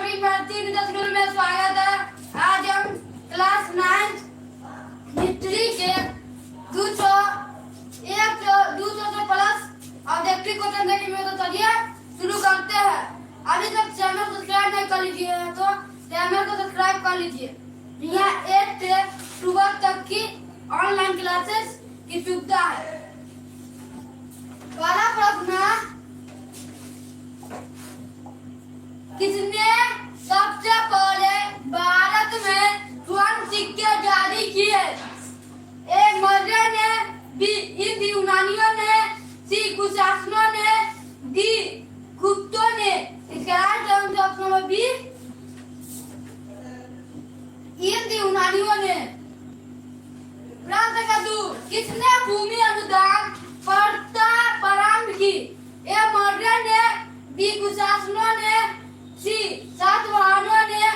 सभी भारतीय स्कूल में स्वागत है। आज हम क्लास 9 हिस्ट्री के 200 से प्लस ऑब्जेक्टिव क्वेश्चन देखेंगे। तो चलिए शुरू करते हैं। अभी तक चैनल सब्सक्राइब नहीं कर लीजिए तो चैनल को सब्सक्राइब कर लीजिए। यहाँ 8 से 12 तक की ऑनलाइन क्लासेस की सुविधा है। पहला प्रश्न, किसने सबसे पहले भारत में स्वर्ण सिक्के जारी किए? ए मौर्य ने, बी हिंद यूनानियों ने, सी कुशासनों ने, डी गुप्तों ने। इसका right answer option number B हिंद यूनानियों ने। प्रश्न का 2, किसने भूमि अनुदान प्रथा प्रारंभ की? ए मौर्य ने, बी कुशासनों ने, सी सातवाहनों ने,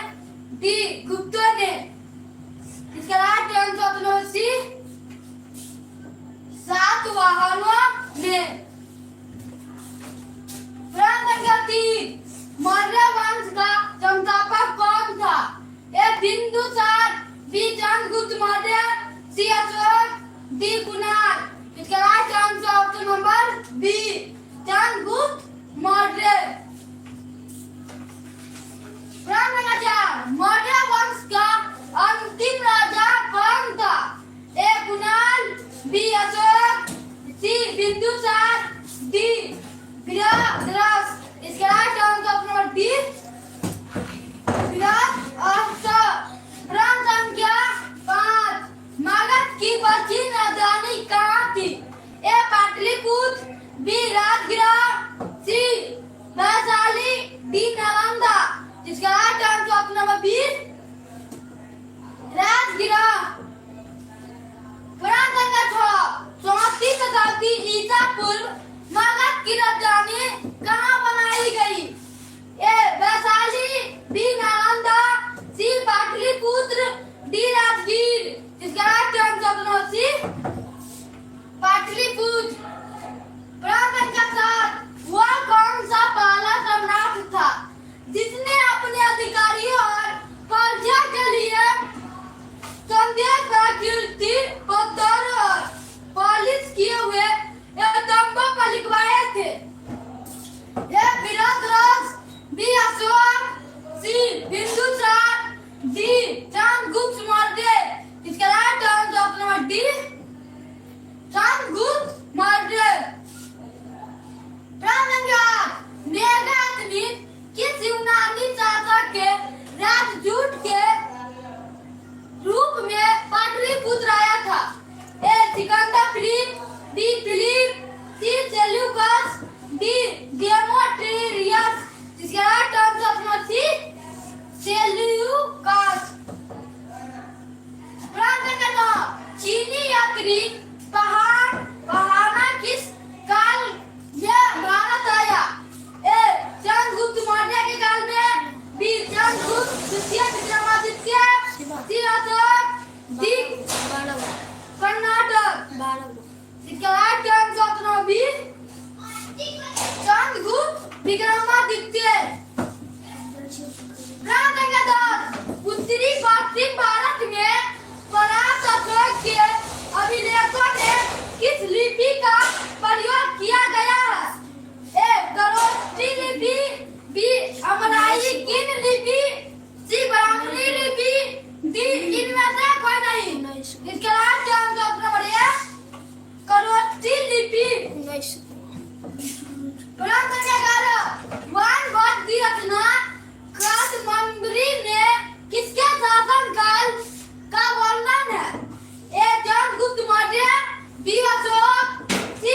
डी गुप्तों ने। इसका right answer option number C सातवाहनों ने। प्रश्न संख्या 3, मौर्य वंश का संस्थापक कौन था? A Bindusara, B Chandragupta Maurya, C Ashoka, D Kunal. इसका right answer option number B Chandragupta Maurya. Maurya वंश का अंतिम राजा कौन था? A Kunal, B Ashoka, C Bindusara, D Brihadratha. इसका right answer option number D Brihadratha. प्रश्न संख्या 5, मगध की प्राचीन राजधानी कहाँ थी? A Pataliputra, B Rajgriha, C Vaishali, D Nalanda. इसका right answer option number B Rajgriha. पुराण संख्या 6, 34 शताब्दी ईसा पूर्व मगध की राजधानी कहाँ बनाई गई? A Vaishali, B Nalanda, C Pataliputra, D Rajgir. इसका right answer option number C Pataliputra. पुराण संख्या 7, वह कौन सा पहला सम्राट था जिसने अपने अधिकारियों और प्रजा के लिए संदेश प्रकृति पत्थर और पॉलिश किए हुए स्तंभों पर लिखवाए थे? ये Brihadratha, B Ashoka, C Bindusara, D Chandragupta Maurya. इसका right answer option number D Chandragupta Maurya. Meghnad किस यूनानी शासक के राजदूत के रूप में पाटलिपुत्र आया था? A Sikandar Philip, B Philip, C Seleucus, D Demetrius. इसका right answer option C Seleucus. प्रश्न 9, चीनी यात्री पहाड़ किस काल में भारत आया? ए चंद्रगुप्त मौर्य के काल में, बी चंद्रगुप्त द्वितीय विक्रमादित्य, सी अशोक, डी कर्नाटक। इसका right answer option number B Chandragupta Vikramaditya. प्रश्न संख्या 10, उत्तरी पश्चिम भारत में परास अशोक के अभिलेखों में किस लिपि का प्रयोग किया गया है? ए खरोष्ठी लिपि, बी अमराइकीन लिपि, सी ब्राह्मणी लिपि, डी इनमें से कोई नहीं। इसका right answer option number A Kharosthi लिपि। प्रश्न संख्या 11, वनवास की रचना कादम्बरी में किसके शासनकाल का वर्णन है? A Chandragupta Maurya, B Ashoka, C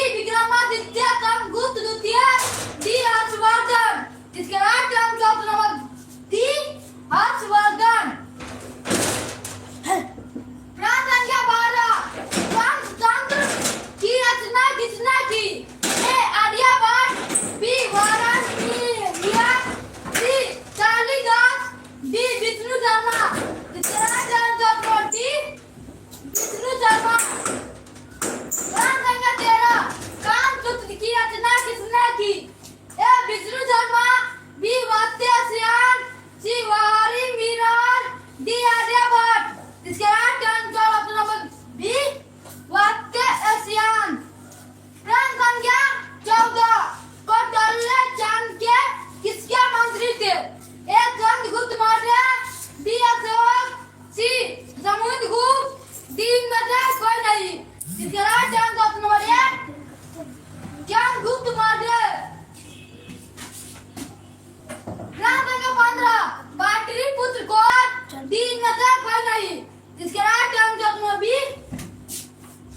D इनमें से कोई नहीं। इसके राइट आंसर में बी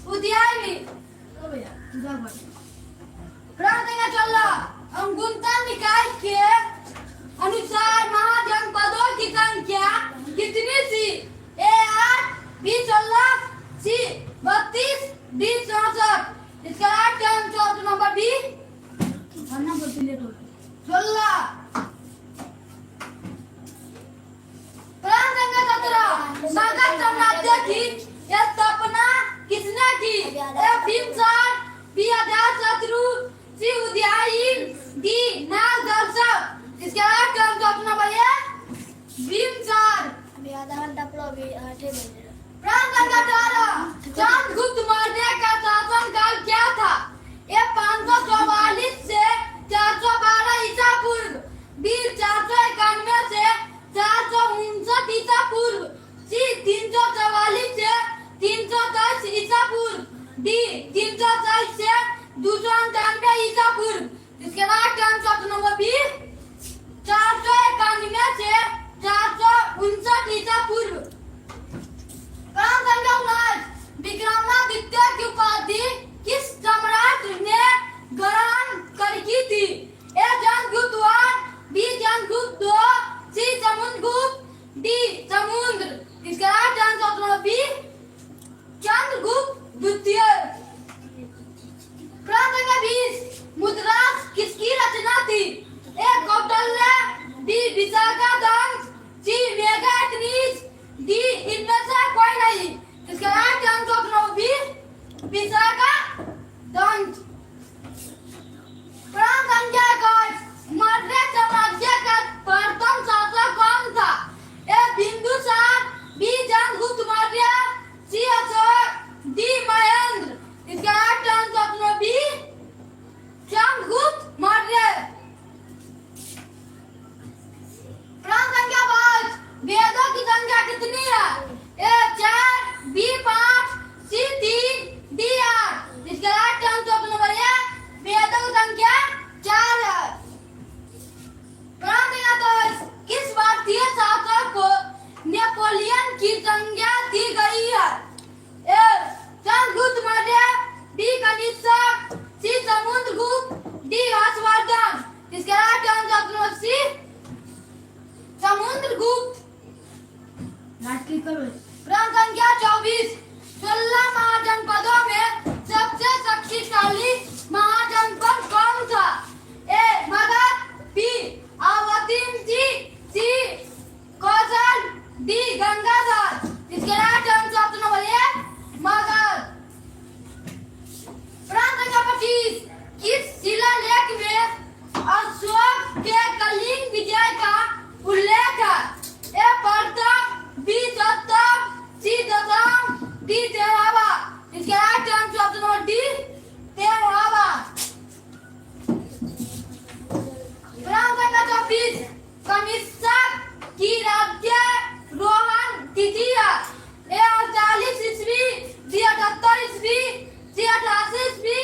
उद्यायनी। तो भैया इधर बढ़ प्रांतंगा चल अंगुंतन निकाय के अनुसार महाजनपदों की संख्या कितनी थी? ए 8, बी 16, सी 32, डी 64। इसका राइट आंसर नंबर बी वरना बोलते ले तो 16। प्रांतंगा 17 मगध साम्राज्य की यह स्थापना किसने की? ए भीमसेन, बी अजातशत्रु, सी उदयीन, डी नागदर्शक। इसके राइट आंसर नंबर ए भीमसेन। अभी आधा घंटा पढ़ो, अभी 8 बजे। प्रांतंगा 18 चंद्रगुप्त मौर्य का शासनकाल क्या था? ए 544 से 412 ईसा पूर्व, बी 491 से 459 ईसा पूर्व, सी 344 से 323 ईसा पूर्व, डी 323 से 299 ईसा पूर्व। इसके राइट आंसर नंबर बी 491 से 459 ईसा पूर्व। प्रांतंगा 19 विक्रमादित्य की उपाधि किस सम्राट ने ग्रहण कर की थी? A Chandragupta 1, B Chandragupta 2, C Samudragupta, D Samudra. इसका right answer number B Chandragupta द्वितीय। प्रांतंगा 20 मुद्रा किसकी रचना थी? ए कौटिल्य, बी विशाखा दंत, सी मेगास्थनीज, डी इनमें से कोई नहीं। इसका right answer number B Vishakha Dant. प्रांतंगा 21 मौर्य साम्राज्य का प्रथम शासक कौन था? A Bindusara, B Chandragupta Maurya, C Ashoka, D Mahendra. इसका right answer number B Chandragupta Maurya. प्रांतंगा 22 वेदों की संख्या कितनी है? A 4, B 5, C 3, D 8। इसका राइट आंसर नंबर ए वेदों की संख्या 4 है। प्रांतंगा 23 किस भारतीय शासक को नेपोलियन की संज्ञा दी गई है? A Chandragupta Maurya, B Kanishka, C Samudragupta, D Harshavardhana. इसका right answer number C Samudragupta. प्रांतंगा 24 16 महाजनपदों में सबसे शक्तिशाली महाजनपद कौन था? A Magadha, B Avanti, C Kosala, D Gangadhar. इसके right answer number A Magadha. प्रांतंगा 25 किस शिलालेख में अशोक के कलिंग विजय का उल्लेख है? ए प्रथम, बी सप्तम, सी दशम, डी 13वां। इसके राइट आंसर नंबर डी 13वां। प्रांतंगा 24 कनिष्क की राज्यारोहण तिथि है? ए 48 ईस्वी, डी 78 ईस्वी, सी 88 ईस्वी,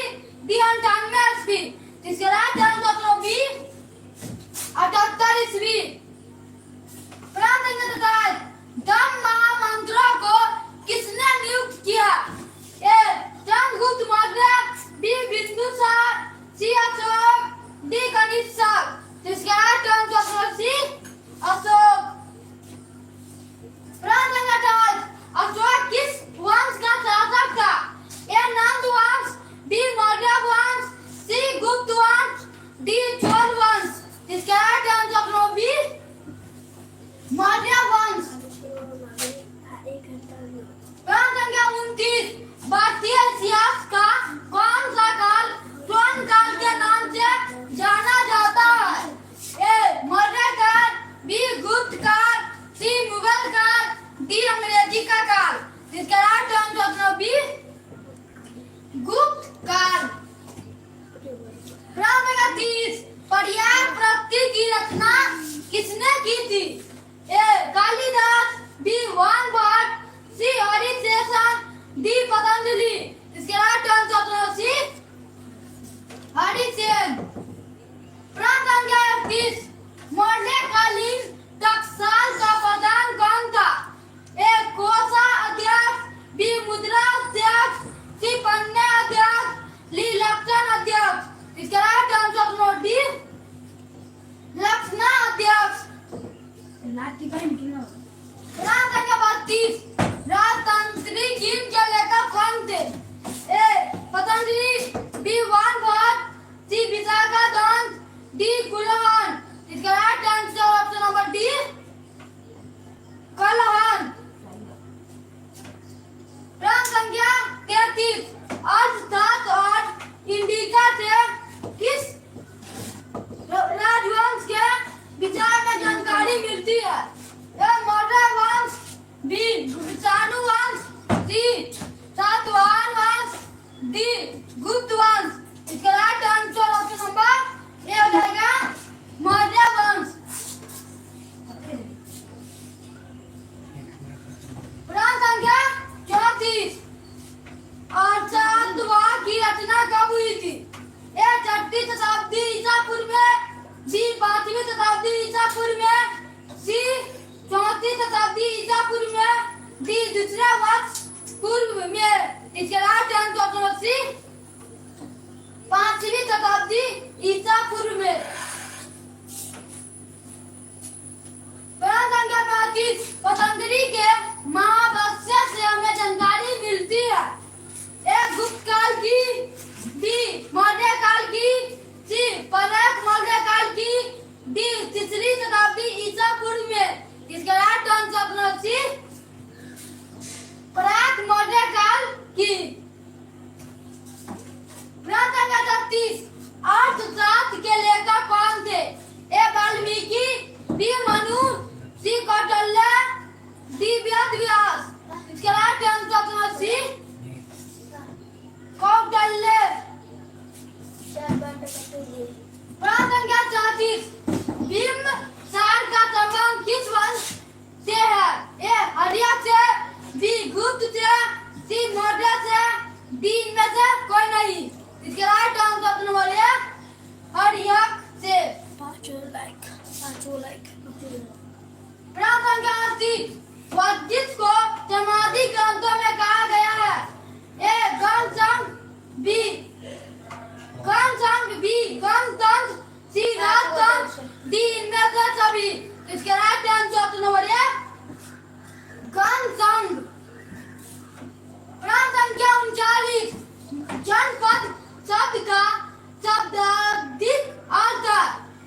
डी 98 ईस्वी। इसके राइट आंसर नंबर बी 78 ईस्वी। प्रांतंगा 27 दम महामंत्रों को किसने नियुक्त किया? A Chandragupta Maurya, B Bindusara, C Ashoka, D Kanishka. इसका right answer number C Ashoka. प्रांतंगा 28 अशोक किस वंश का शासक था? ए नंद वंश, बी मौर्य वंश, सी गुप्त वंश, डी चोल वंश। इसका right answer number B Maurya वंश। प्रांतंगा 29 भारतीय इतिहास का कौन सा काल स्वर्ण काल के नाम से जाना जाता है? ए मौर्य काल, बी गुप्त काल, सी मुगल काल, डी अंग्रेजी का काल। इसका राइट आंसर नंबर बी गुप्त काल। प्रांतंगा 30 पर्याय प्रकृति की रचना किसने की थी? A Kalidasa, B Banabhatta, C Harishena, D Patanjali. इसके right answer number C Harisena. प्रांतंगा 31 मौर्यकालीन टकसाल का प्रधान कौन था? प्रश्न संख्या 32 राजतंत्री चीन के लेखक कौन थे? A Patanjali, B Banabhatta, C Vishakhadatta, D Kalhana. इसका right answer option number D Kalhana. प्रश्न संख्या 33 अर्थशास्त्र और इंडिका से किस राजवंश के विचार में जानकारी मिलती है? ए मौर्य वंश, बी शानु वंश, सी सातवाहन वंश, डी गुप्त वंश। इसका राइट आंसर ऑप्शन नंबर ए हो जाएगा मौर्य वंश। प्रश्न संख्या 34 अर्थशास्त्र की रचना कब हुई थी? ए 6वीं शताब्दी ईसा पूर्व में, बी 5वीं शताब्दी ईसा पूर्व में, सी 34वीं शताब्दी ईसा पूर्व में, डी दूसरे वर्ष पूर्व में। इसके राइट आंसर ऑप्शन सी 5वीं शताब्दी ईसा पूर्व में। प्रश्न संख्या 35 पतंजलि के महाभाष्य से हमें जानकारी मिलती है। ए गुप्त काल की, बी मौर्य काल की, सी पराक मौर्य काल की, डी 3री शताब्दी ईसा पूर्व में। इसका राइट आंसर ऑप्शन सी पराक मौर्य काल की। प्रश्न संख्या 36 अर्थशास्त्र के लेखक कौन थे? A Valmiki, B Manu, C Kautilya, D Ved Vyas. इसका right answer option C Kautilya. प्रश्न संख्या 34 बिंबिसार का संबंध किस वंश से है? ए हर्यक से, बी गुप्त से, सी मौर्य से, डी इनमें से कोई नहीं। इसके right answer option number A Haryanka से। प्रश्न संख्या 80 वज्जित को समाधि ग्रंथों में कहा गया है। ए गणसंघ, बी गणसंघ, बी गणतंत्र, सी राजतंत्र, डी इनमें से सभी। इसके right answer option number A गणसंघ। प्रश्न संख्या 39 जनपद शब्द का शाब्दिक अर्थ है।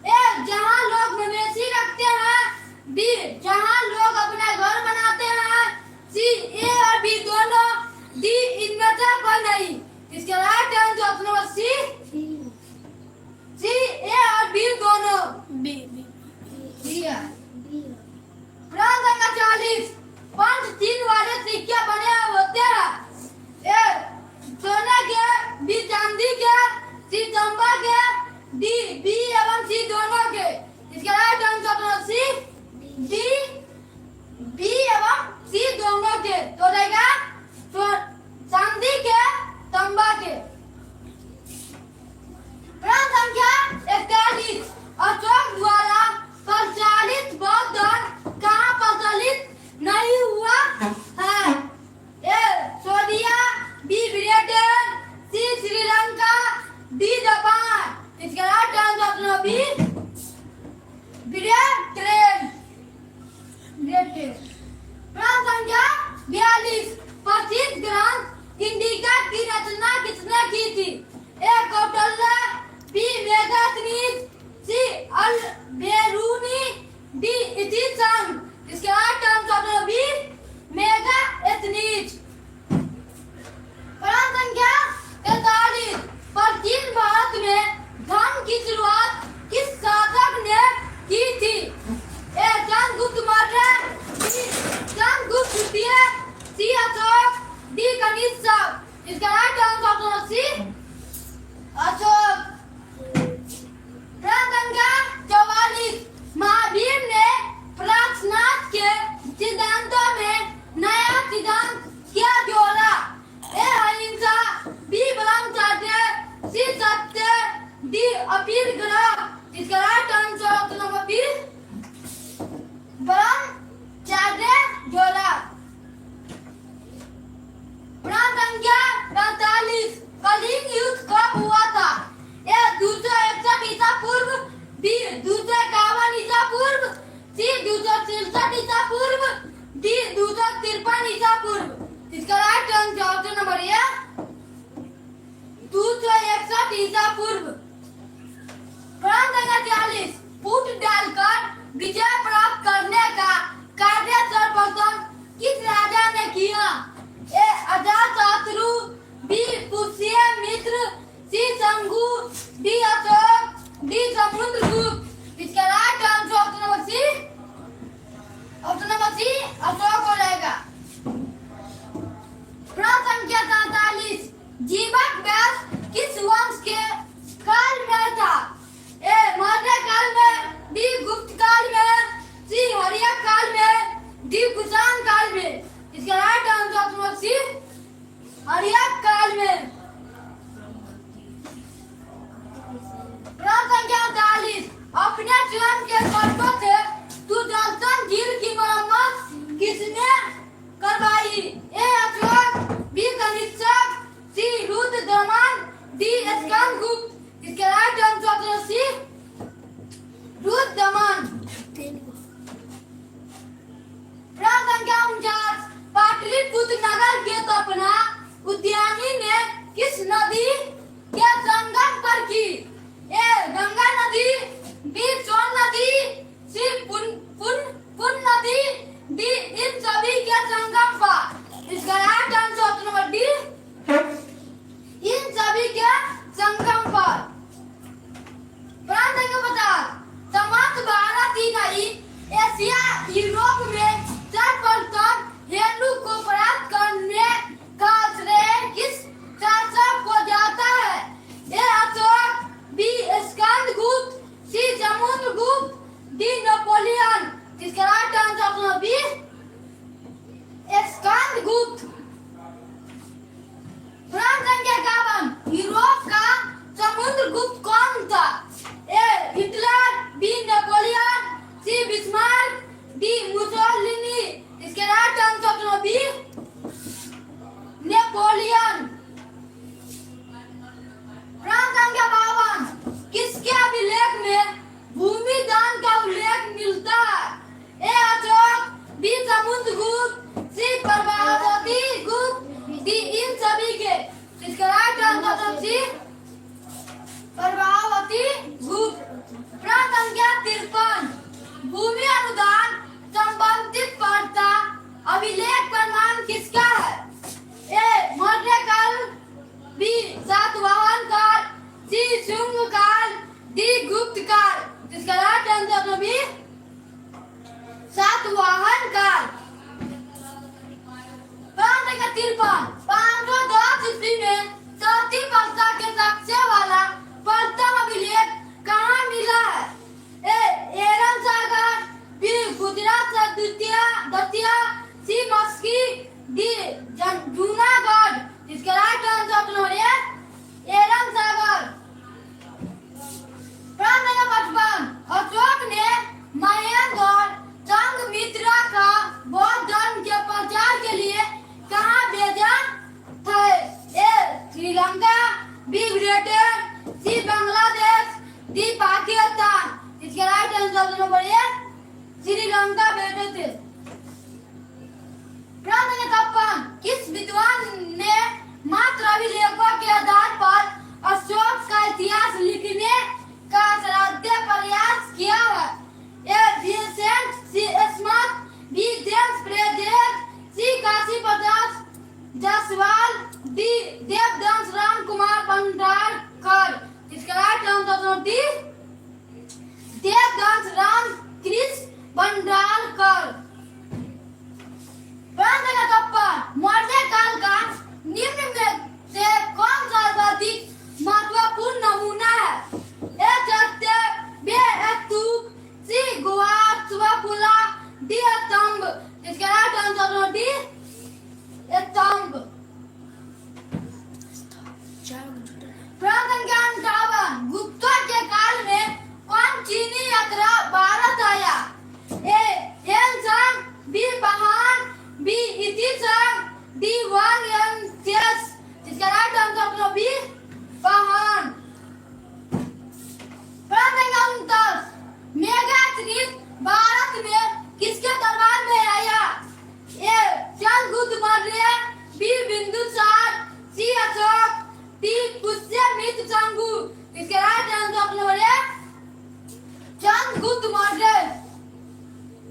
ए जहाँ लोग मवेशी रखते हैं, बी जहाँ लोग अपने घर बनाते हैं, सी ए और बी दोनों, डी इनमें से कोई नहीं। इसके right answer option number C A और बी दोनों। बी है। प्रश्न संख्या 40 पंच चिन्ह वाले सिक्के बने होते हैं। ए सोने के, बी चांदी के, सी तांबा के, डी बी एवं सी दोनों के। इसके right answer option C D B एवं सी दोनों के। तो रहेगा चांदी के, तांबा के। 267 ईसा पूर्व, डी 253 ईसा पूर्व। इसका राइट आंसर ऑप्शन नंबर ए 261 ईसा पूर्व। प्रश्न संख्या 40, फूट डालकर विजय प्राप्त करने का कार्य सर्वप्रथम किस राजा ने किया? A Ajatashatru, B Pushyamitra, C Shambhu, D Ashoka, D Samudragupta. इसका right answer option number C, Ashoka हो जाएगा। प्रश्न संख्या 47, जीवक व्यास किस वंश के काल में था? ए मौर्य काल में, बी गुप्त काल में, सी हर्य काल में, डी कुषाण काल में। इसका right answer option number C, हर्य काल में। प्रश्न संख्या 48, अपने स्वयं के खर्चों से सुदर्शन झील की मरम्मत किसने करवाई? A Ashoka, B Kanishka, C Rudradaman, D Skandagupta. इसका right answer option C, Rudradaman. प्रश्न संख्या 49, पाटलिपुत्र नगर की स्थापना उद्यानी ने किस नदी के संगम पर की? ए गंगा नदी, बी सोन नदी, सी पुन नदी, डी इन सभी के संगम पर। इसका right answer option number D, इन सभी के संगम पर। प्रश्न संख्या 50, समस्त भारत ही नहीं एशिया यूरोप में सर्वप्रथम हिंदू को परास्त करने का श्रेय किस शासक को जाता है? A Ashoka, B Skandagupta, C Samudragupta, D Napoleon. इसका right answer option B, Skandagupta. प्रश्न संख्या 51, यूरोप का समुद्रगुप्त कौन था? A Hitler, B Napoleon, C Bismarck, D Mussolini. इसके right answer option B, Napoleon. प्रश्न संख्या 52, किसके अभिलेख में भूमि दान का उल्लेख मिलता है? ए अशोक, बी समुद्रगुप्त, सी प्रभावती गुप्त, डी इन सभी के। इसका राइट आंसर सी, प्रभावती गुप्त। प्रश्न संख्या 53, भूमि अनुदान संबंधित पड़ता अभिलेख प्रमाण किसका है? ए मौर्य काल, बी सातवाहन काल, सी शुंग काल, डी गुप्त काल। इसका राइट आंसर बी, सातवाहन काल। प्रश्न संख्या 53, 510 ईस्वी में चौथी वर्षा के साक्ष्य वाला प्रथम अभिलेख कहाँ मिला है? ए एरन सागर, बी गुजरात से दतिया, सी मस्की, डी जूनागढ़। इसका right answer option number A Eran Sagar. प्रश्न संख्या 55, अशोक ने महेंद्र और संघमित्रा का बौद्ध धर्म के प्रचार के लिए कहाँ भेजा था? ए श्रीलंका, बी ब्रिटेन, सी बांग्लादेश, डी पाकिस्तान। इसका राइट आंसर नंबर ए श्रीलंका भेजे थे। प्रश्न संख्या 56, किस विद्वान ने मात्र अभिलेखों के आधार पर अशोक का इतिहास लिखने का श्राद्ध प्रयास किया है? ए विंसेंट, सी स्मिथ, बी जेम्स फ्रेजर, सी काशी प्रसाद जायसवाल, डी देवदास राम कुमार भंडारकर। इसका right answer D, Devdas Ram Krishna Bhandarkar. प्रश्न संख्या 53, मौर्य काल का निम्न में से कौन सा सर्वाधिक महत्वपूर्ण नमूना है? ए चैत्य, बी स्तूप, सी गुहा शिवपुला, डी स्तंभ। इसका राइट आंसर डी, स्तंभ। प्रश्न संख्या 58, गुप्तों के काल में कौन चीनी यात्रा भारत आया? ए हेनसंग, बी बहान, बी इतिसंग, डी वांगयंसेस। इसका राइट आंसर बी बहान। प्रश्न संख्या 59, मेगाथ्रिस भारत में किसके इसके right answer option number A Chandragupta Maurya.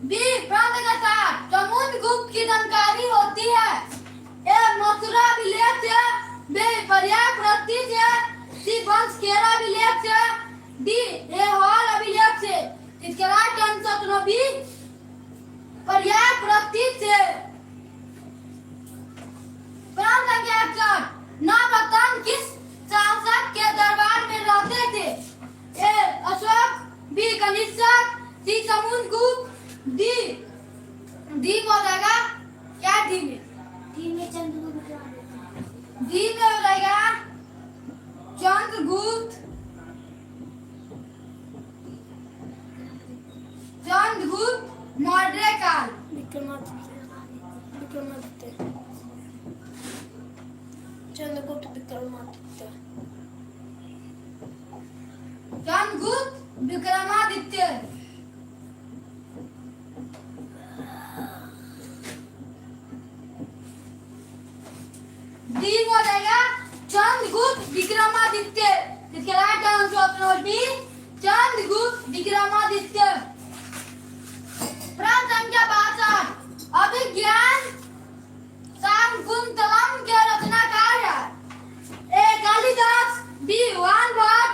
B प्रांत के साथ समुद्रगुप्त की जानकारी होती है। ए मथुरा अभिलेख से, बी पर्याय प्रति से, सी वंश केरा अभिलेख से, डी ऐहोल अभिलेख से। इसके right answer option number B पर्याय प्रति से। प्रांत के साथ नवरत्न किस शासक के दरबार में रहते थे? ए Ashoka, B Kanishka, C Samudragupta, D हो जाएगा क्या? डी में डी में हो जाएगा चंद्रगुप्त मौर्य काल। चंद्रगुप्त विक्रमादित्य। चंद्रगुप्त विक्रमादित्य। डी हो जाएगा चंद्रगुप्त विक्रमादित्य। इसके right answer option number B Chandragupta Vikramaditya. प्रश्न संख्या 62 अभिज्ञान शाकुंतलम के रचनाकार है। A Kalidasa, B Banabhatta,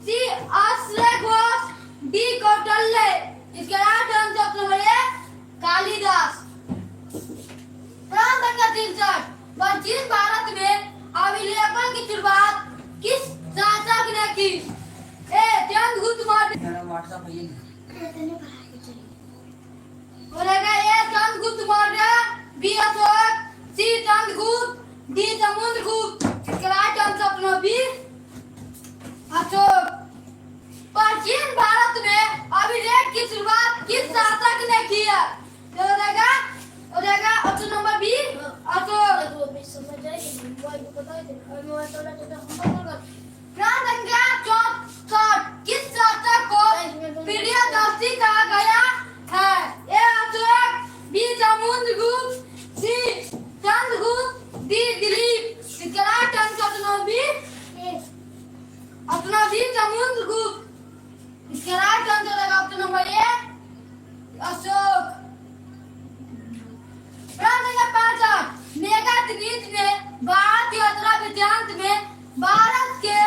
C अश्लेष घोष, डी कौटिल्य। इसके right answer option number A Kalidasa. प्रश्न संख्या 63 प्राचीन भारत में अभिलेखों की शुरुआत किस शासक ने की? ए चंद्रगुप्त मौर्य। बोलेगा A Chandragupta Maurya, B Ashoka, C Chandragupta, D Samudragupta. इसका right answer option number B Ashoka. प्राचीन भारत में अभिलेख की शुरुआत किस शासक ने की है? हो जाएगा ऑप्शन नंबर बी अशोक। प्रश्न संख्या 64 किस शासक को प्रियदर्शी कहा गया है? A Ashoka, B Samudragupta, C Chandragupta, D Dilip. इसका right answer option number B Samudragupta. इसका राइट आंसर है ऑप्शन नंबर ए अशोक। प्रश्न संख्या 65 मेघात्रित ने भारत यात्रा वृत्तांत में भारत के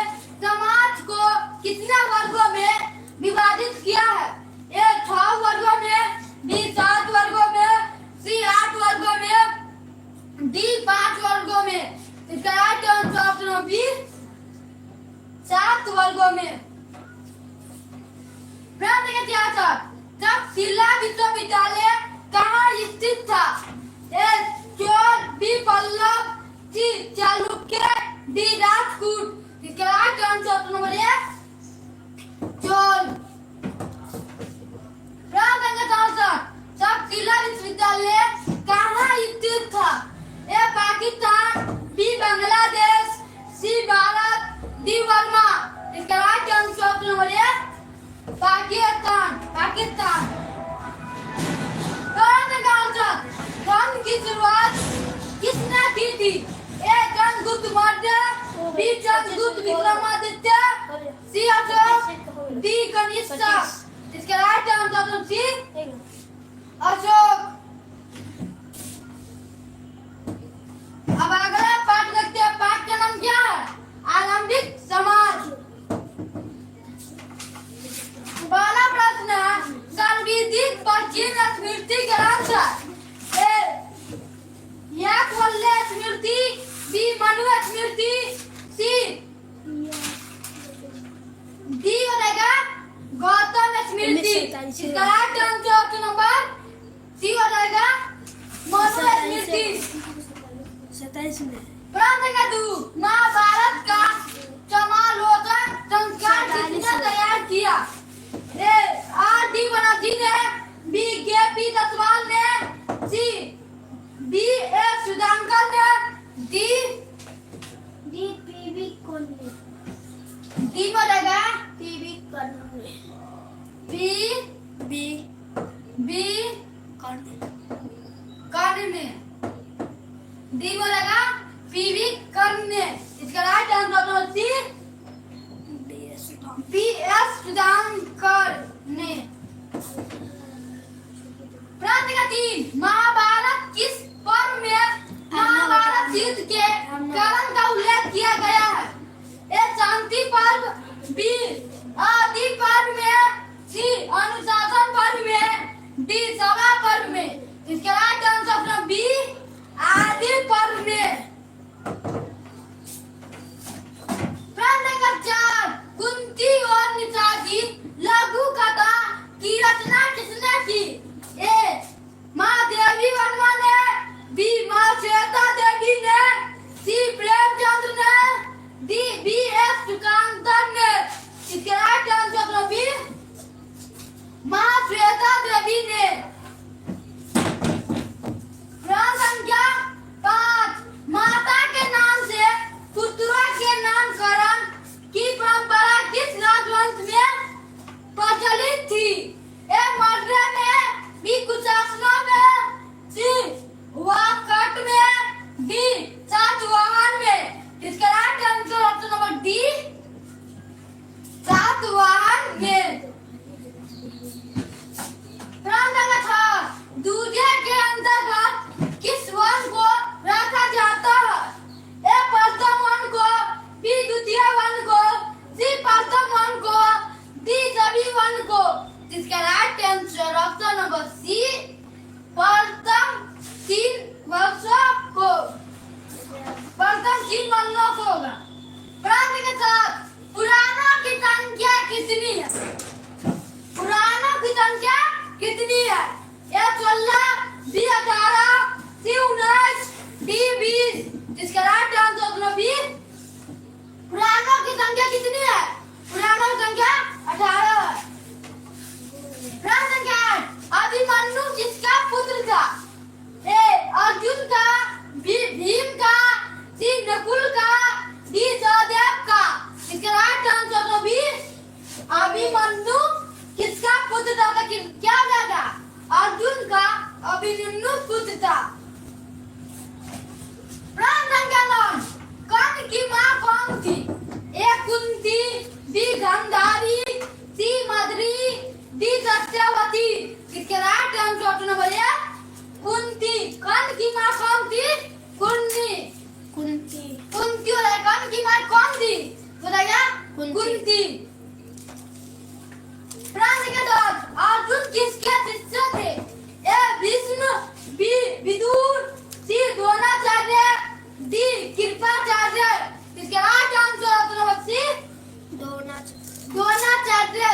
समाज को कितने वर्गों में विभाजित किया है? ए 6 वर्गों में, बी 7 वर्गों में, सी 8 वर्गों में, डी 5 वर्गों में। इसका right answer option number B 7 वर्गों में। प्रश्न संख्या 66 तक्षशिला विश्वविद्यालय कहाँ स्थित था? A Chola, B Pallava, C Chalukya, D Rajput. इसका right answer option number A Chola. प्रश्न संख्या 64 तक्षशिला विश्वविद्यालय कहाँ स्थित था? A Pakistan, B Bangladesh, C Bharat, D Burma. इसका right answer option number A Pakistan. धन की शुरुआत किसने की थी? A Chandragupta Maurya, B Chandragupta Vikramaditya, C Ashoka, D Kanishka. इसका right answer option C Ashoka. अब अगला पाठ देखते हैं। पाठ का नाम क्या है? आरंभिक समाज। पहला प्रश्न है सर्वाधिक प्राचीन स्मृति ग्रंथ है। Yajnavalkya Smriti, B Manu Smriti, C D हो जाएगा गौतम स्मृति। इसका right answer option number C हो जाएगा मनु स्मृति। 27 में। प्रश्न संख्या 2 महाभारत का समालोचन संस्कार किसने तैयार किया? ए आर डी बनर्जी ने, बी के पी दसवाल ने, सी बी ए सुधांकर ने, डी पीवी कोल्हे। डी हो जाएगा पीवी कोल्हे। बी कर्ण। डी हो जाएगा पीवी कर्ण। इसका राइट आंसर ऑप्शन सी प्रश्न का 3 महाभारत किस पर्व में महाभारत युद्ध के कारण का उल्लेख किया गया है? ए शांति पर्व, बी आदि पर्व में, सी अनुशासन पर्व में, डी सभा पर्व में। इसका राइट आंसर ऑप्शन बी आदि पर्व में। प्रश्न नंबर 4 कुंती और निशा की लघु कथा की रचना किसने की? ए माँ देवी वर्मा ने, बी माँ श्वेता देवी ने, सी प्रेमचंद्र ने, डी बी एस सुकांतन ने। इसका राइट आंसर ऑप्शन बी माँ श्वेता देवी ने। प्रश्न संख्या 5 माता के नाम से पुत्रों के नामकरण की परंपरा किस राजवंश में प्रचलित थी? ए मौर्य में, बी कुशासनों में, सी वाकाट में, डी सातवाहन में। इसका right answer option number D Satavahana में। प्रश्न नंबर 6 दूजे के अंतर्गत किस वन को रखा जाता है? ए प्रथम वन को, बी द्वितीय वन को, सी प्रथम वन को, डी सभी वन को। इसका right answer option number C प्रथम 3 वर्षों को, प्रथम 3 वर्षों को होगा। प्रश्न के साथ पुराणों की संख्या कितनी है? पुराणों की संख्या कितनी है? ए 16, बी 18, सी 19, डी 20। इसका राइट आंसर ऑप्शन बी पुराणों की संख्या कितनी है? पुराणों की संख्या 18 है। प्रश्न संख्या 8 अभिमन्यु किसका पुत्र था? ए अर्जुन का, बी भीम का, सी नकुल का, डी सहदेव का। इसका राइट आंसर बी अभिमन्यु किसका पुत्र था? क्या जाएगा? अर्जुन का अभिमन्यु पुत्र था। प्रश्न संख्या 9 कर्ण की मां कौन थी? A Kunti, B Gandhari, C Madri, D Satyavati. इसके right answer option number A Kunti. Karna की मां कौन थी? कुंती। कुंती। कुंती और कर्ण की मां कौन थी? बताइए कुंती। प्रश्न के 10 अर्जुन किसके शिष्य थे? A Bhishma, B Vidur, C Dronacharya, D Kripacharya. इसके right answer option number C Dronacharya.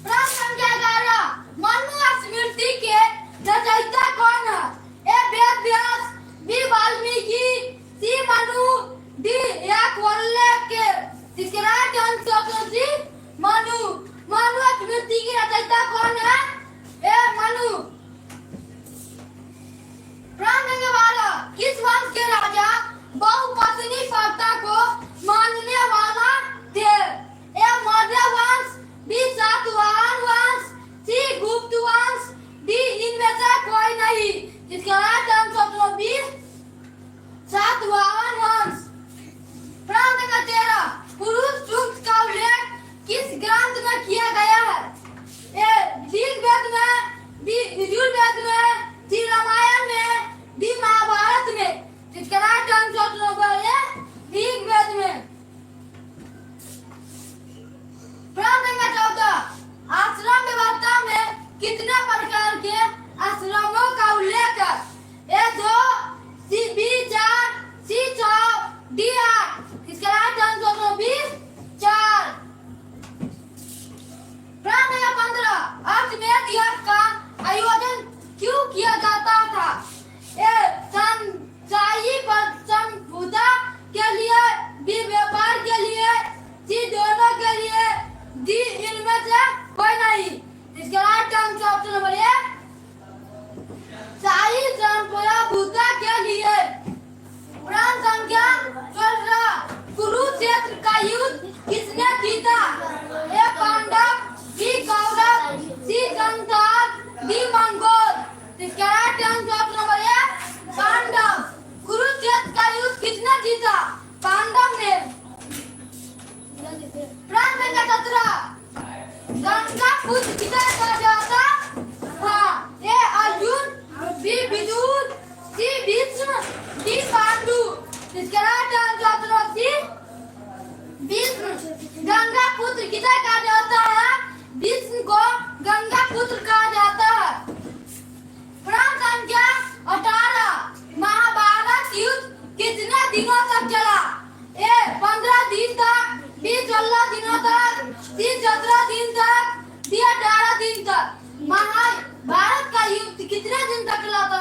प्रश्न संख्या 11 मनुस्मृति के रचयिता कौन है? A Ved Vyas, B Valmiki, C Manu, D Yajnavalkya. इसके right answer option C Manu. Manusmriti की रचयिता कौन है? ए मनु। प्रश्न नंबर 12 किस वंश के राजा बहुपत्नी प्रथा को मानने वाला थे? ए मौर्य वंश, बी सातवाहन वंश, सी गुप्त वंश, डी इनमें से कोई नहीं। इसका राइट आंसर बी सातवाहन वंश। प्रश्न नंबर 13 पुरुष सूक्त का उल्लेख किस ग्रंथ में किया गया है? ए ऋग्वेद में, बी यजुर्वेद में, सी रामायण में, डी महाभारत में। इसका राइट आंसर है ऋग्वेद में। प्रश्न नंबर 14 आश्रम व्यवस्था में कितने प्रकार के आश्रमों का उल्लेख है?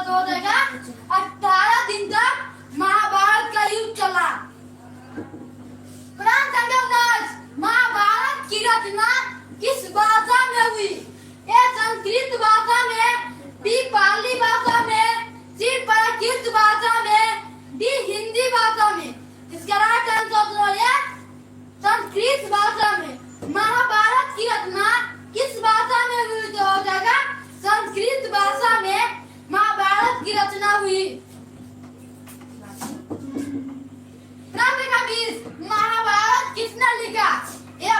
तो हो जाएगा 18 दिन तक महाभारत का युद्ध चला। प्रश्न संख्या 19, महाभारत की रचना किस भाषा में हुई? ए संस्कृत भाषा में, बी पाली भाषा में, सी प्राकृत भाषा में, डी हिंदी भाषा में। इसका राइट आंसर है संस्कृत भाषा में। महाभारत की रचना किस भाषा में हुई? तो हो जाएगा संस्कृत भाषा में महाभारत की रचना हुई। प्रश्न का 20, महाभारत किसने लिखा? ए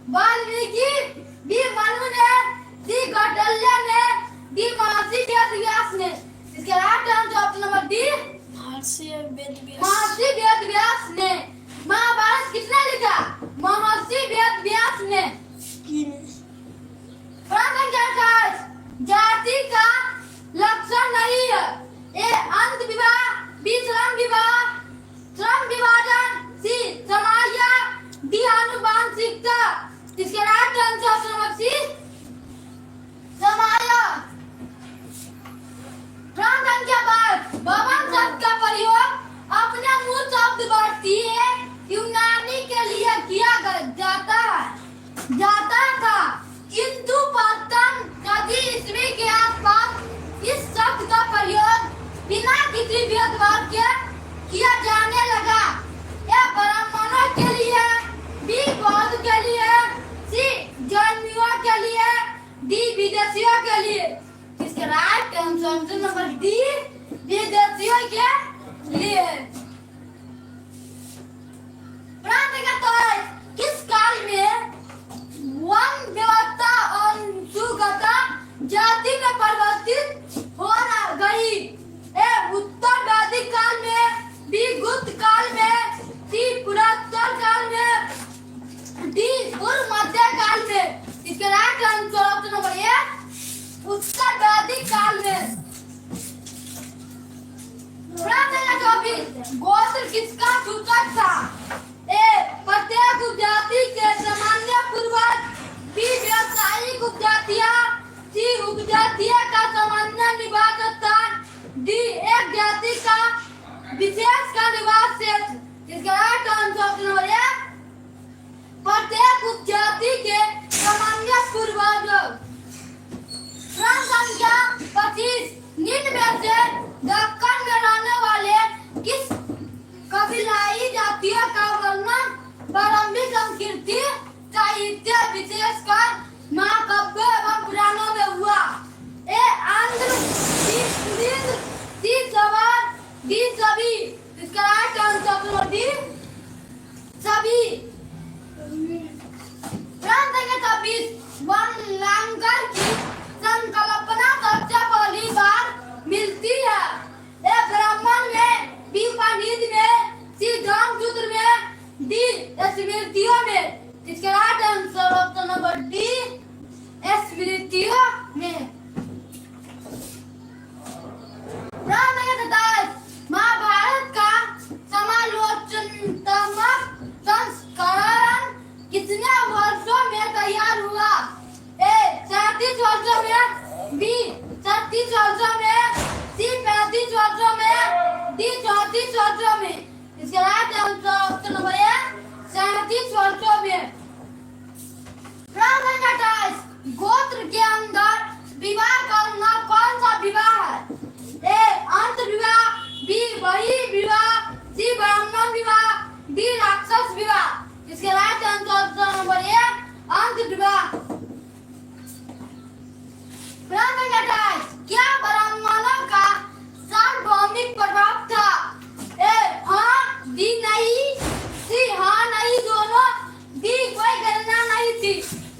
वाल्मीकि, बी मनु ने, सी कौटिल्य ने, डी महर्षि वेदव्यास ने। इसका right answer option number D महर्षि वेदव्यास। महर्षि वेदव्यास ने। महाभारत किसने लिखा? महर्षि वेदव्यास ने। प्रश्न संख्या 28, जाति का लक्षण नहीं है। ए अंत विवाह, बी श्रम विवाह, श्रम विभाजन, सी समाया, डी आनुवंशिकता। इसके right answer option number C समाया। प्रश्न संख्या 22, भवन शब्द का प्रयोग अपने मूल शब्द भारतीय यूनानी के लिए किया जाता था, किंतु प्रथम सदी ईस्वी के आसपास इस शब्द का प्रयोग बिना किसी भेदभाव के किया जाने लगा। यह ब्राह्मणों के लिए, बी बौद्ध के लिए, सी जैनियों के लिए, डी विदेशियों के लिए। इसका राइट आंसर नंबर डी विदेशियों के लिए। प्रश्न का 23, किस काल में वन व्यवस्था अनुसूचित जाति में परिवर्तित हो गई? ए उत्तर वैदिक काल में, बी गुप्त काल में, सी पुरातन काल में, डी पूर्व मध्य काल में। इसका right answer option number A उत्तर वैदिक काल में। प्रश्न का 24, गोत्र किसका सूचक था? ए प्रत्येक उपजाति के सामान्य पूर्वज, बी व्यावसायिक उपजातियां, सी उपजातियां का सामान्य निवास स्थान, डी एक जाति का विशेष का निवास क्षेत्र। इसका राइट आंसर ऑप्शन नंबर ए प्रत्येक उपजाति के सामान्य पूर्वज। प्रश्न संख्या 25, निम्न में से दक्कन में रहने वाले किस कबीलाई जातियों का वर्णन प्रारंभिक संस्कृति साहित्य विशेषकर महाकाव्य एवं पुराणों में हुआ? ए आंध्र, डी पुलिंद, डी सवार, डी सभी। इसका राइट आंसर डी सभी। प्रश्न संख्या 26, वन लांगर की संकल्पना सबसे पहली बार मिलती है? ए ब्राह्मण में, बी उपनिषद में, सी धर्मसूत्र में, डी स्मृतियों में। इसका right answer option number D स्मृतियों में। प्रश्न संख्या 27, महाभारत का समालोचनात्मक संस्करण कितने वर्षों में तैयार हुआ? ए 37 वर्षों में, बी 36 वर्षों में, सी 35 वर्षों में, डी 34 वर्षों में। इसका राइट आंसर ऑप्शन नंबर ए 37 वर्षों में। प्रश्न संख्या 28, गोत्र के अंदर विवाह करना कौन सा विवाह है? ए अंत विवाह, बी बही विवाह, सी ब्राह्मण विवाह, डी राक्षस विवाह। इसका राइट आंसर ऑप्शन नंबर ए अंत विवाह। प्रश्न संख्या 28, क्या ब्राह्मणों का सार्वभौमिक प्रभाव था? ए हाँ, डी नहीं, सी हाँ नहीं दोनों, डी कोई गणना नहीं थी।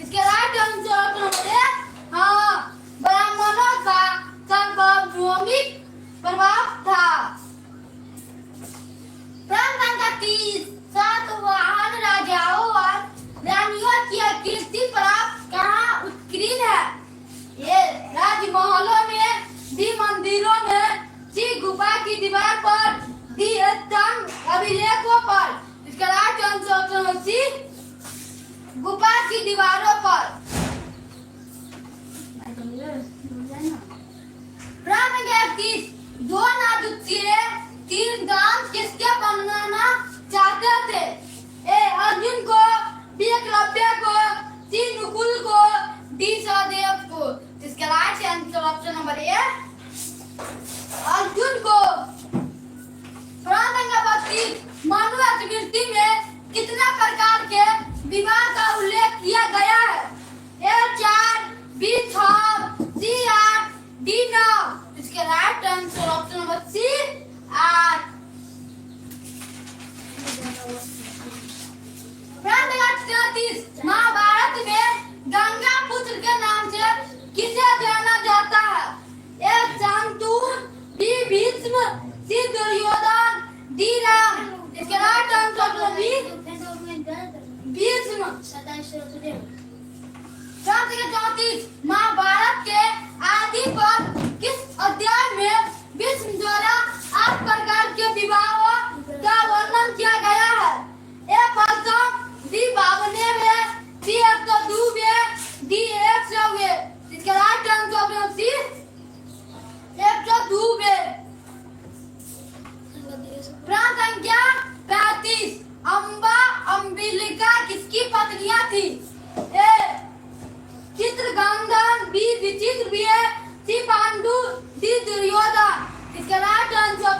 इसके राइट आंसर ऑप्शन नंबर ए हाँ, ब्राह्मणों का सार्वभौमिक प्रभाव था। प्रश्न संख्या 30, सातवाहन राजाओं और रानियों की कीर्ति प्राप्त कहाँ उत्कीर्ण है? ये राजमहलों में, डी मंदिरों में, सी गुफा की दीवार पर, डी स्तंभ अभिलेखों पर। इसका राइट आंसर ऑप्शन सी गुफा की दीवारों पर। प्रश्न 34 दो नाजुत्य तीन दांत किसके बनाना चाहते थे? ए अर्जुन को, बी एकलव्य को, सी नकुल को, डी सहदेव को। इसका राइट आंसर ऑप्शन नंबर ए अर्जुन को। पुराण संख्या 32 मानव स्मृति में कितने प्रकार के विवाह का उल्लेख किया गया है? A 4, B 6, C 8, D 9। इसके right answer option number C 8। पुराण संख्या 33 महाभारत में गंगा पुत्र के नाम से किसे जाना जाता है? ए शांतनु, बी भीष्म, सी दुर्योधन, डी राम। इसके राइट आंसर बी भीष्म। पुराण संख्या 34 महाभारत के आदि पर किस अध्याय में भीष्म द्वारा 8 प्रकार के विवाहों का वर्णन किया गया है? ए पंचम, डी 52, सी 102, डी 100। इसका राइट आंसर सी 102। पुराण संख्या 35 अम्बा अम्बिलिका किसकी पत्नियां थी? ए चित्रगंधन, बी विचित्र, सी पांडु, डी दुर्योधन। इसका राइट आंसर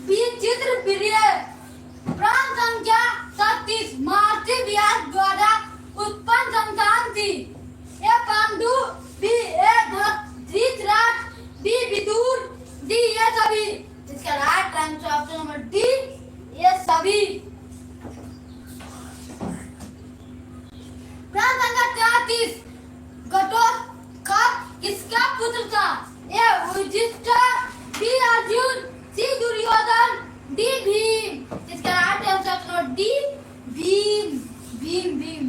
बी चित्रप्रिय। पुराण संख्या 37 महर्षि व्यास द्वारा उत्पन्न संतान थी? A Pandu, B Dhritarashtra, D Vidura, D ये सभी। इसका right answer option number D ये सभी। पुराण संख्या 34 घटोत्कच किसका पुत्र था? A Yudhishthira, B Arjuna, C Duryodhana, D Bhima. इसका right answer D Bhima. Bhima.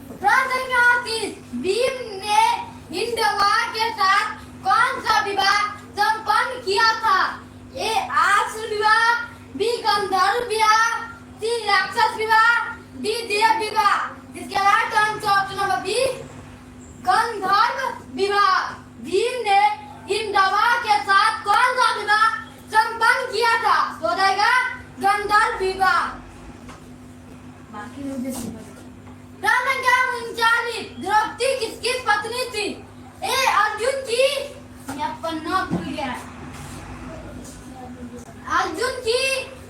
पुराण संख्या 38 भीम ने हिंडवा के साथ कौन सा विवाह संपन्न किया था? ए आसुर विवाह, बी गंधर्व विवाह, सी राक्षस विवाह, डी देव विवाह। इसका right answer option number B गंधर्व विवाह। भीम ने हिंडवा के साथ कौन सा विवाह संपन्न किया था? तो जाएगा गंधर्व विवाह। पुराण संख्या 39 द्रौपदी किसकी पत्नी थी? ए अर्जुन की, अर्जुन की,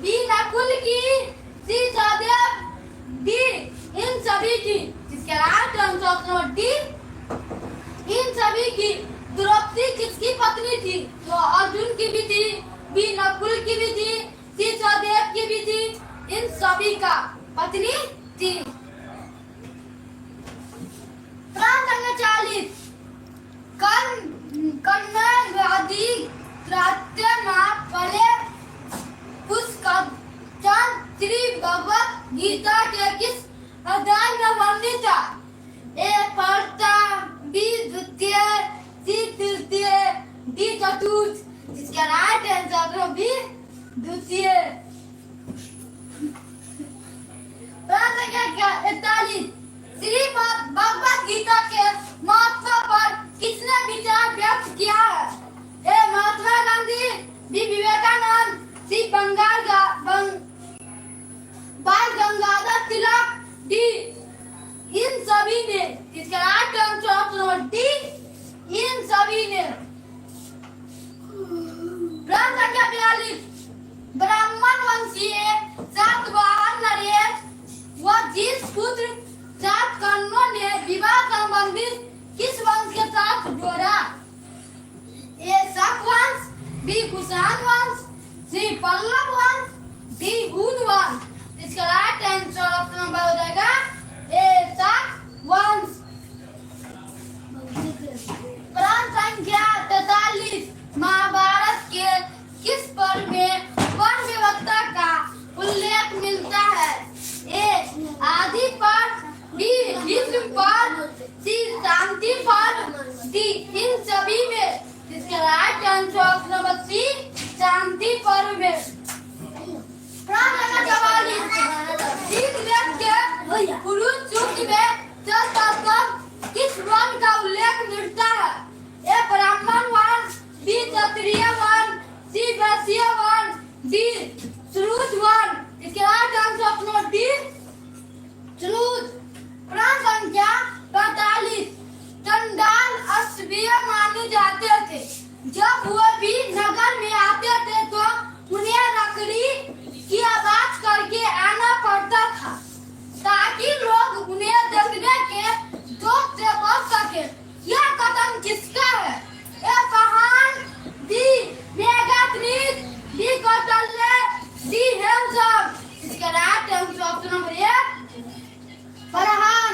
बी नकुल की, सी सहदेव, डी इन सभी की। इसका राइट आंसर डी इन सभी की। द्रौपदी किसकी पत्नी थी? तो अर्जुन की भी थी, बी नकुल की भी थी, सी सहदेव की भी थी, इन सभी का पत्नी थी। पुराण संख्या 40 कन्नड़ पढ़े पुष्कचन श्री भगवत गीता के किस अध्याय में वर्णित था? ए प्रथम, बी द्वितीय, सी तृतीय, डी चतुर्थ। इसका राइट आंसर बी द्वितीय। पुराण संख्या 41 श्रीमद् भगवत गीता के महत्व पर किसने विचार व्यक्त किया है? ए महात्मा गांधी, बी विवेकानंद, सी बाल गंगाधर तिलक, डी इन सभी ने। इसका राइट आंसर ऑप्शन डी इन सभी ने। पुराण संख्या 42 ब्राह्मण वंशीय सातवाहन नरेश व जिस पुत्र 7 कर्णों ने विवाह संबंधित किस वंश के साथ जोड़ा? ए शक वंश, बी कुषाण वंश, सी पल्लव वंश, डी हून वंश। इसका राइट आंसर ऑप्शन नंबर हो जाएगा ए शक वंश। पुराण संख्या 43 महाभारत के किस पर्व में वन विविधता का उल्लेख मिलता है? ए आदि पर्व, बी विश्व पर्व, सी शांति पर्व, डी इन सभी में। इसका right answer option number C Shanti Parva में। पुराण संख्या 44 तीन वेद के पुरुष सूक्त में किस वन का उल्लेख मिलता है? A D Shrutavan. इसके बाद आंसर ऑप्शन डी श्रुत। प्रश्न संख्या 45 चंडाल अक्षय माने जाते थे। जब वो भी नगर में आते थे तो उन्हें लकड़ी की आवाज करके आना पड़ता था ताकि लोग उन्हें देखने के धोख से बच सके। यह कथन किसका है? ए फरहान, डी मेगाट्रिक, डी कौशल्य, डी हेमसम। इसका right answer option number 1 Farhan.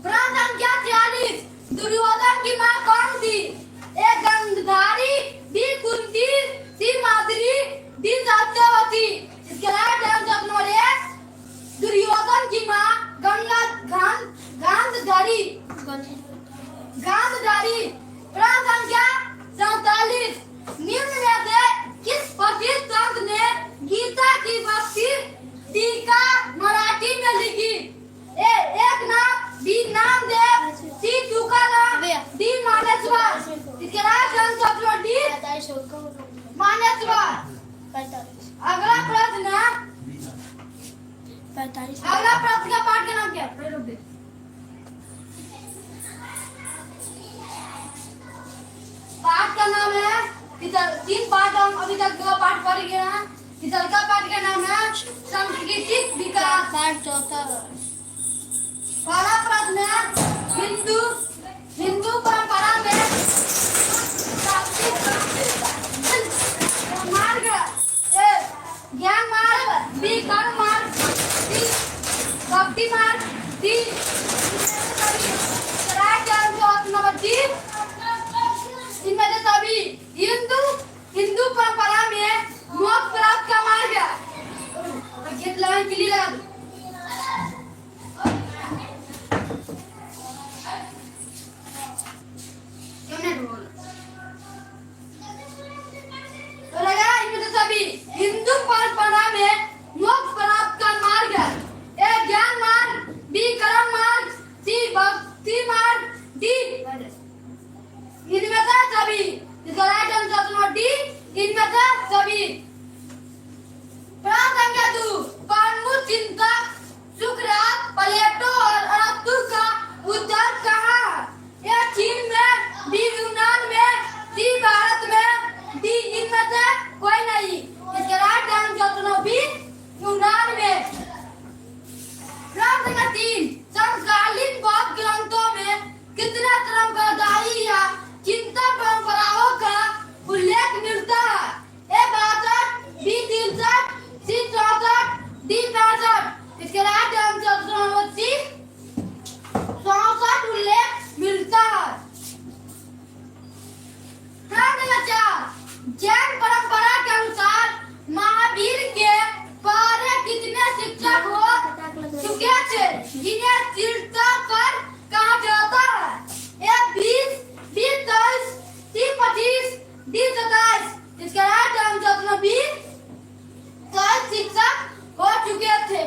प्रश्न संख्या 46 दुर्योधन की मां कौन थी? A Gandhari, D Kunti, C Madri, D Satyavati. इसका right answer option number 1 Duryodhan की मां गांधारी। गांधारी। प्रश्न संख्या 47 निम्न में से किस प्रसिद्ध संत ने गीता की भक्ति टीका मराठी में लिखी? ए एकनाथ, बी नामदेव, सी तुकाराम, डी मानेश्वर। इसके right answer option D Maneshwar. अगला प्रश्न अगला प्रश्न का पाठ का नाम क्या है? पाठ का नाम है तीन पाठ हम अभी तक 2 पाठ पढ़ गए हैं। तीसरा का पाठ का नाम है सांस्कृतिक विकास। पाठ चौथा। पहला प्रश्न है हिंदू परंपरा में मार्ग ए ज्ञान मार्ग, बी कर्म मार्ग, सी भक्ति मार्ग, D right answer option number D इनमें से सभी। हिंदू परंपरा में मोक्ष प्राप्त का मार्ग है। गेट लाइन क्लियर लगा दो। तो लगा इनमें से सभी हिंदू परंपरा में मोक्ष प्राप्त का मार्ग है। ए ज्ञान मार्ग, बी कर्म मार्ग, सी भक्ति मार्ग, डी इनमें से सभी। इसका राइट आंसर ऑप्शन डी इनमें से सभी। प्रश्न संख्या 2 प्रमुख चिंतक सुकरात, प्लेटो और अरस्तु का उद्भव कहाँ है? ए चीन में, बी यूनान में, सी भारत में, डी इनमें से कोई नहीं। इसका राइट आंसर ऑप्शन बी यूनान में। प्रश्न संख्या 3 समकालीन बौद्ध ग्रंथों में कितने संप्रदायी या चिंतन परंपराओं का उल्लेख मिलता है? ए 62, बी 63, सी 64, डी 65। इसके राइट आंसर ऑप्शन सी 64 उल्लेख मिलता है। प्रश्न 4 जैन परंपरा के अनुसार महावीर के पहले कितने शिक्षक हो चुके थे जिन्हें तीर्थंकर कहा जाता है? ए 20, बी 23, सी 25, डी 27। इसका राइट आंसर ऑप्शन बी 23 शिक्षक हो चुके थे।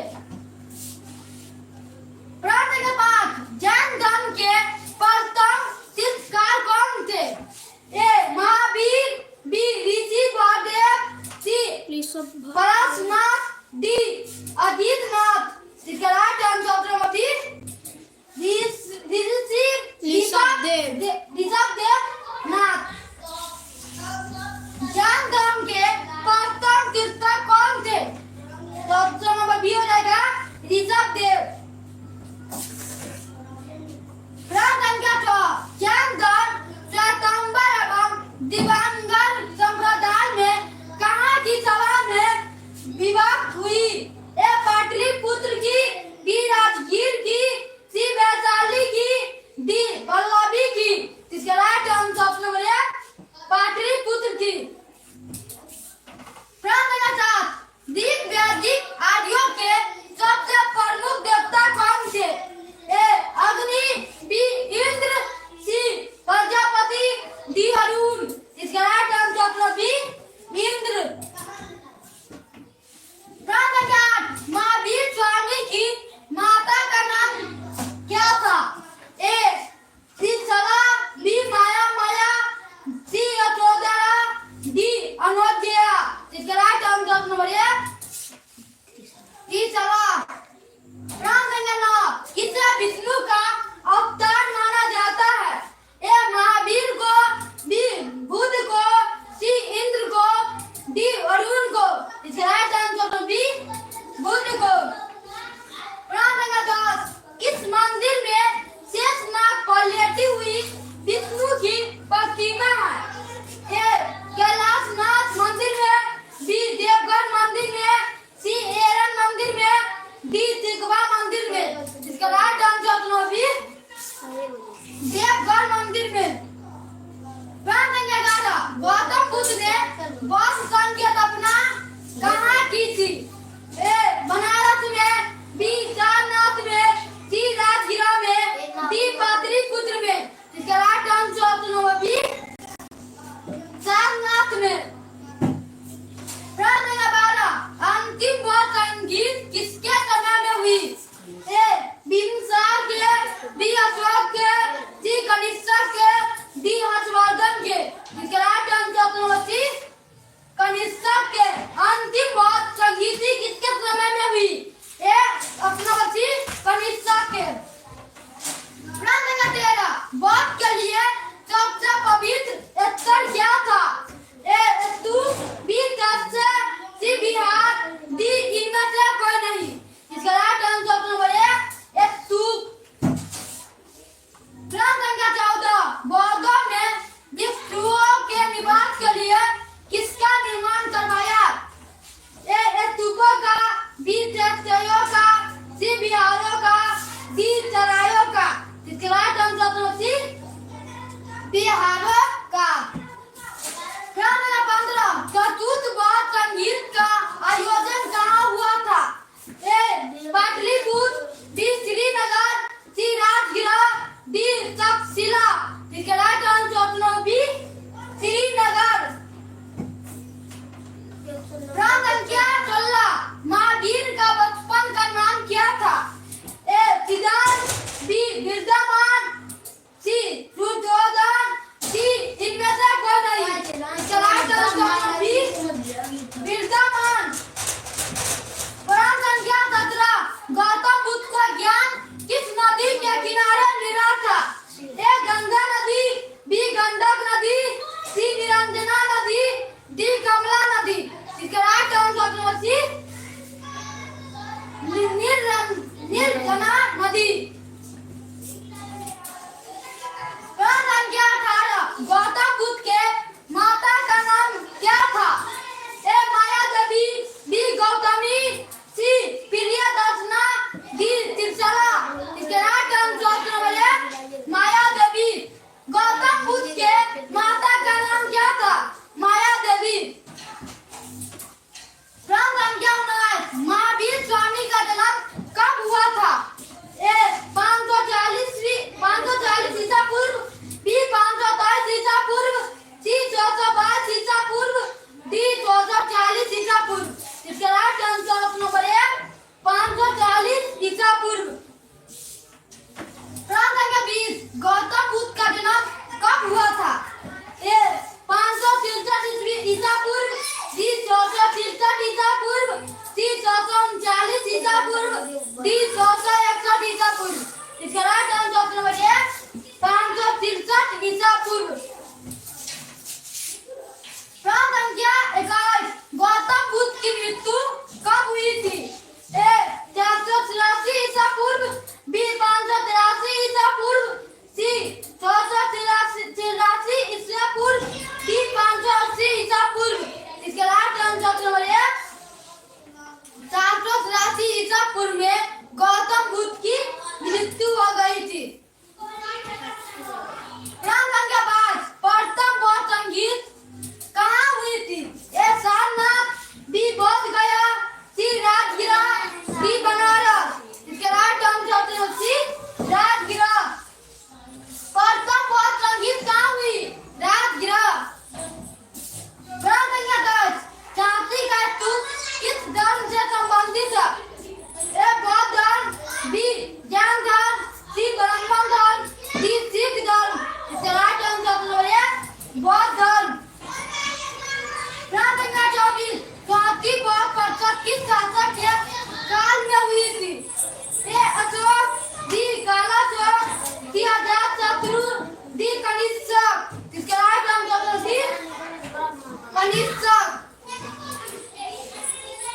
प्रश्न 5 जैन धर्म के प्रथम तीर्थंकर कौन थे? A Mahavira, B Rishi Baldev, C Parasharnath, D Ajitnath. इसका right answer option B Rishabhdevnath. Jain धर्म के प्रथम तीर्थंकर कौन थे? तो ऑप्शन नंबर बी हो जाएगा ऋषभदेव। प्रश्न संख्या 6 जैन धर्म श्वेतांबर एवं दिगंबर संप्रदाय में कहाँ की सभा में प्रतिमा है। ए कैलाशनाथ मंदिर में, बी देवगढ़ मंदिर में, सी एरन मंदिर में, डी तिगवा मंदिर में। इसका राइट आंसर सुनो भी देवगढ़ मंदिर में। प्रश्न संख्या 11 गौतम बुद्ध ने बौद्ध संघ की स्थापना कहाँ की थी? ए बनारस में, बी सारनाथ में, सी राजगीर में, डी पाटलिपुत्र में। इसका राइट आंसर सुनो भी सारनाथ में। प्रश्न संख्या 12 अंतिम बौद्ध संगीत किसके समय में हुई? ए बिंबिसार के, बी अशोक के, सी कनिष्क के, डी हर्षवर्धन के। इसका राइट आंसर सुनो सी कनिष्क के। अंतिम बौद्ध संगीत किसके समय में हुई? ए अपना बच्ची कनिष्क के। प्रश्न संख्या 13 बौद्ध के लिए सबसे पवित्र स्थल क्या था? ए स्तूप, बी तत्व, सी बिहार, डी इनमें से कोई नहीं। इसका राइट आंसर नंबर ए स्तूप। प्रश्न संख्या 14 बौद्धों ने भिक्षुओं के निवास के लिए किसका निर्माण करवाया? ए स्तूपों का, बी तख्तियों का, सी बिहारों का, डी सरायों का। इसका राइट आंसर नंबर सी बिहारों का। प्रश्न संख्या 15 चतुर्थ बौद्ध संगीत का आयोजन कहाँ हुआ था? ए पाटलिपुत्र, बी श्रीनगर, सी राजगीर, डी तक्षशिला। इसका राइट आंसर सुनो बी श्रीनगर। प्रश्न संख्या 16 महावीर का बचपन का नाम क्या था? ए सिद्धार्थ, बी विद्यमान, सी दुर्योधन, डी इनमें से कोई नहीं। इसका राइट आंसर बी विद्यमान। प्रश्न संख्या 17 गौतम बुद्ध को ज्ञान किस नदी के किनारे मिला था? ए गंगा नदी, बी गंडक नदी, सी निरंजना नदी, डी कमला नदी। इसका राइट आंसर सी निर्जना नदी। प्रश्न संख्या 18 गौतम बुद्ध के माता का नाम क्या था? ए माया देवी, बी गौतमी, सी प्रियदर्शना, डी त्रिशला। इसके राइट आंसर है माया देवी। गौतम बुद्ध के माता का नाम क्या था? माया देवी। प्रश्न संख्या 19 महावीर स्वामी का जन्म कब हुआ था? ए 540 ईसा पूर्व, बी 523 ईसा पूर्व, सी 422 ईसा पूर्व, डी 440 ईसा पूर्व। इसका राइट आंसर नंबर है 540 ईसा पूर्व। प्रश्न संख्या 20 गौतम बुद्ध का जन्म कब हुआ था? ए 563 ईसा पूर्व, डी 463 ईसा पूर्व, सी 439 ईसा पूर्व, डी 461 ईसा पूर्व। इसका राइट आंसर नंबर है 563 ईसा पूर्व। प्रश्न संख्या 21 गौतम बुद्ध की मृत्यु कब हुई थी? ए 483 ईसा पूर्व, बी 583 ईसा पूर्व, सी 483 ईसा पूर्व, डी 580 ईसा पूर्व। इसका राइट आंसर नंबर है 483 ईसा पूर्व में गौतम बुद्ध की मृत्यु हो गई थी। प्रश्न संख्या 5 प्रथम बौद्ध संगीत कहाँ हुई थी? ए सारनाथ, बी बोध गया, सी राजगीर, डी बनारस। इसके राइट आंसर सी राजगीर। प्रथम बौद्ध संगीत कहाँ हुई? राजगीर। प्रश्न संख्या 10 झांसी का स्तूप किस धर्म से संबंधित है? ए बौद्ध धर्म, बी जैन धर्म, सी ब्राह्मण धर्म, डी सिख धर्म। इसका राइट आंसर है बौद्ध धर्म। प्रश्न संख्या 24 चौथी बौद्ध परिषद किस शासक के काल में हुई थी? ए अशोक, डी कालाशोक, सी अजातशत्रु, डी कनिष्क। इसका राइट आंसर डी कनिष्क।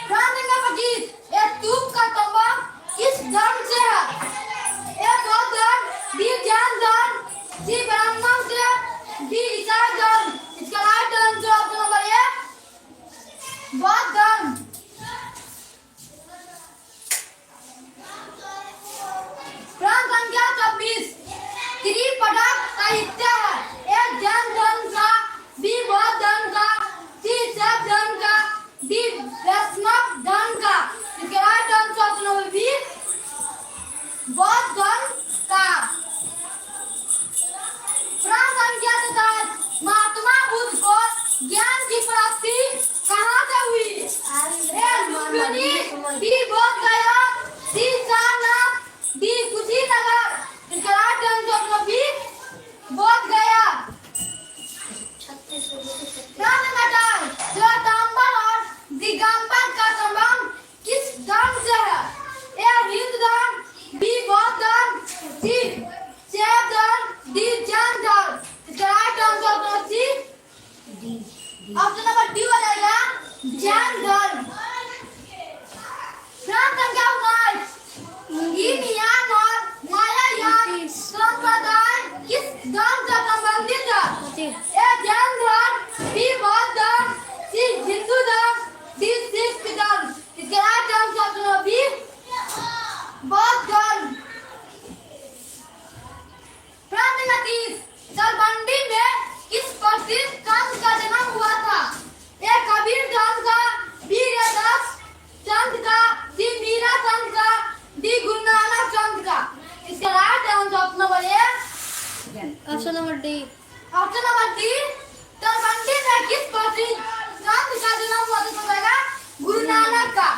प्रश्न संख्या 25 स्तूप का तंबा किस धर्म से है? ए बौद्ध धर्म, बी जैन धर्म, सी ब्राह्मण से, डी ईसाई ऑप्शन नंबर डी हो जाएगा जैन धर्म। प्रश्न संख्या 19 yin yang और महायान संप्रदाय किस धर्म से संबंधित है? ए जैन धर्म, बी बौद्ध धर्म, सी हिंदू धर्म, डी सिख धर्म। इसके right answer option number B बौद्ध धर्म। प्रश्न नंबर 30 तलवंडी में किस प्रसिद्ध संत का जन्म हुआ था? ए कबीर दास का, बी रविदास संत का, सी मीरा संत का, डी गुरु नानक संत का। इसका right answer option number A option number D. Option number D Talwandi में किस प्रसिद्ध संत का जन्म हुआ था? बताएगा गुरु नानक का।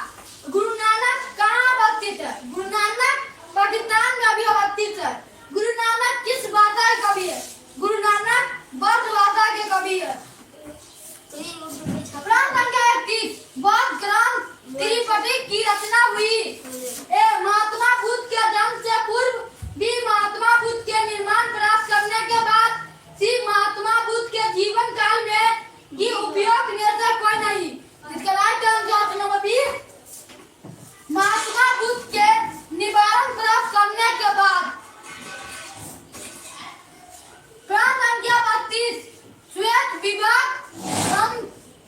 गुरु नानक कहाँ अवस्थित है? गुरु नानक पाकिस्तान में भी अवस्थित है। गुरु नानक किस भाषा के कवि है? गुरु नानक बौद्ध भाषा के कवि है। प्रश्न संख्या 31 बौद्ध ग्रंथ त्रिपिटक की रचना हुई? ए महात्मा बुद्ध के जन्म से पूर्व, बी महात्मा बुद्ध के निर्माण प्राप्त करने के बाद, सी महात्मा बुद्ध के जीवन काल में, डी उपयोग में से कोई नहीं। इसका right answer option number B Mahatma Buddha के निवारण प्राप्त करने के बाद। प्रश्न संख्या 32 श्वेत विभाग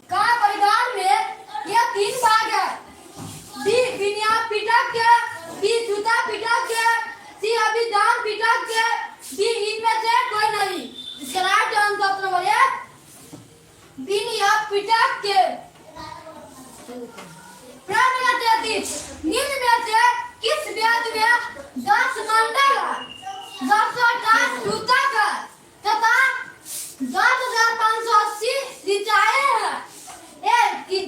का परिवार में यह 3 भाग है। डी विनय पिटक, बी जूता पिटक, सी अभिधान पिटक, डी इनमें से कोई नहीं। इसका right answer option number A Vinaya Pitaka. प्रश्न नंबर 33 निम्न में से किस वेद में 10 मंडल, 10 सूतक तथा 10,580 ऋचाएं हैं?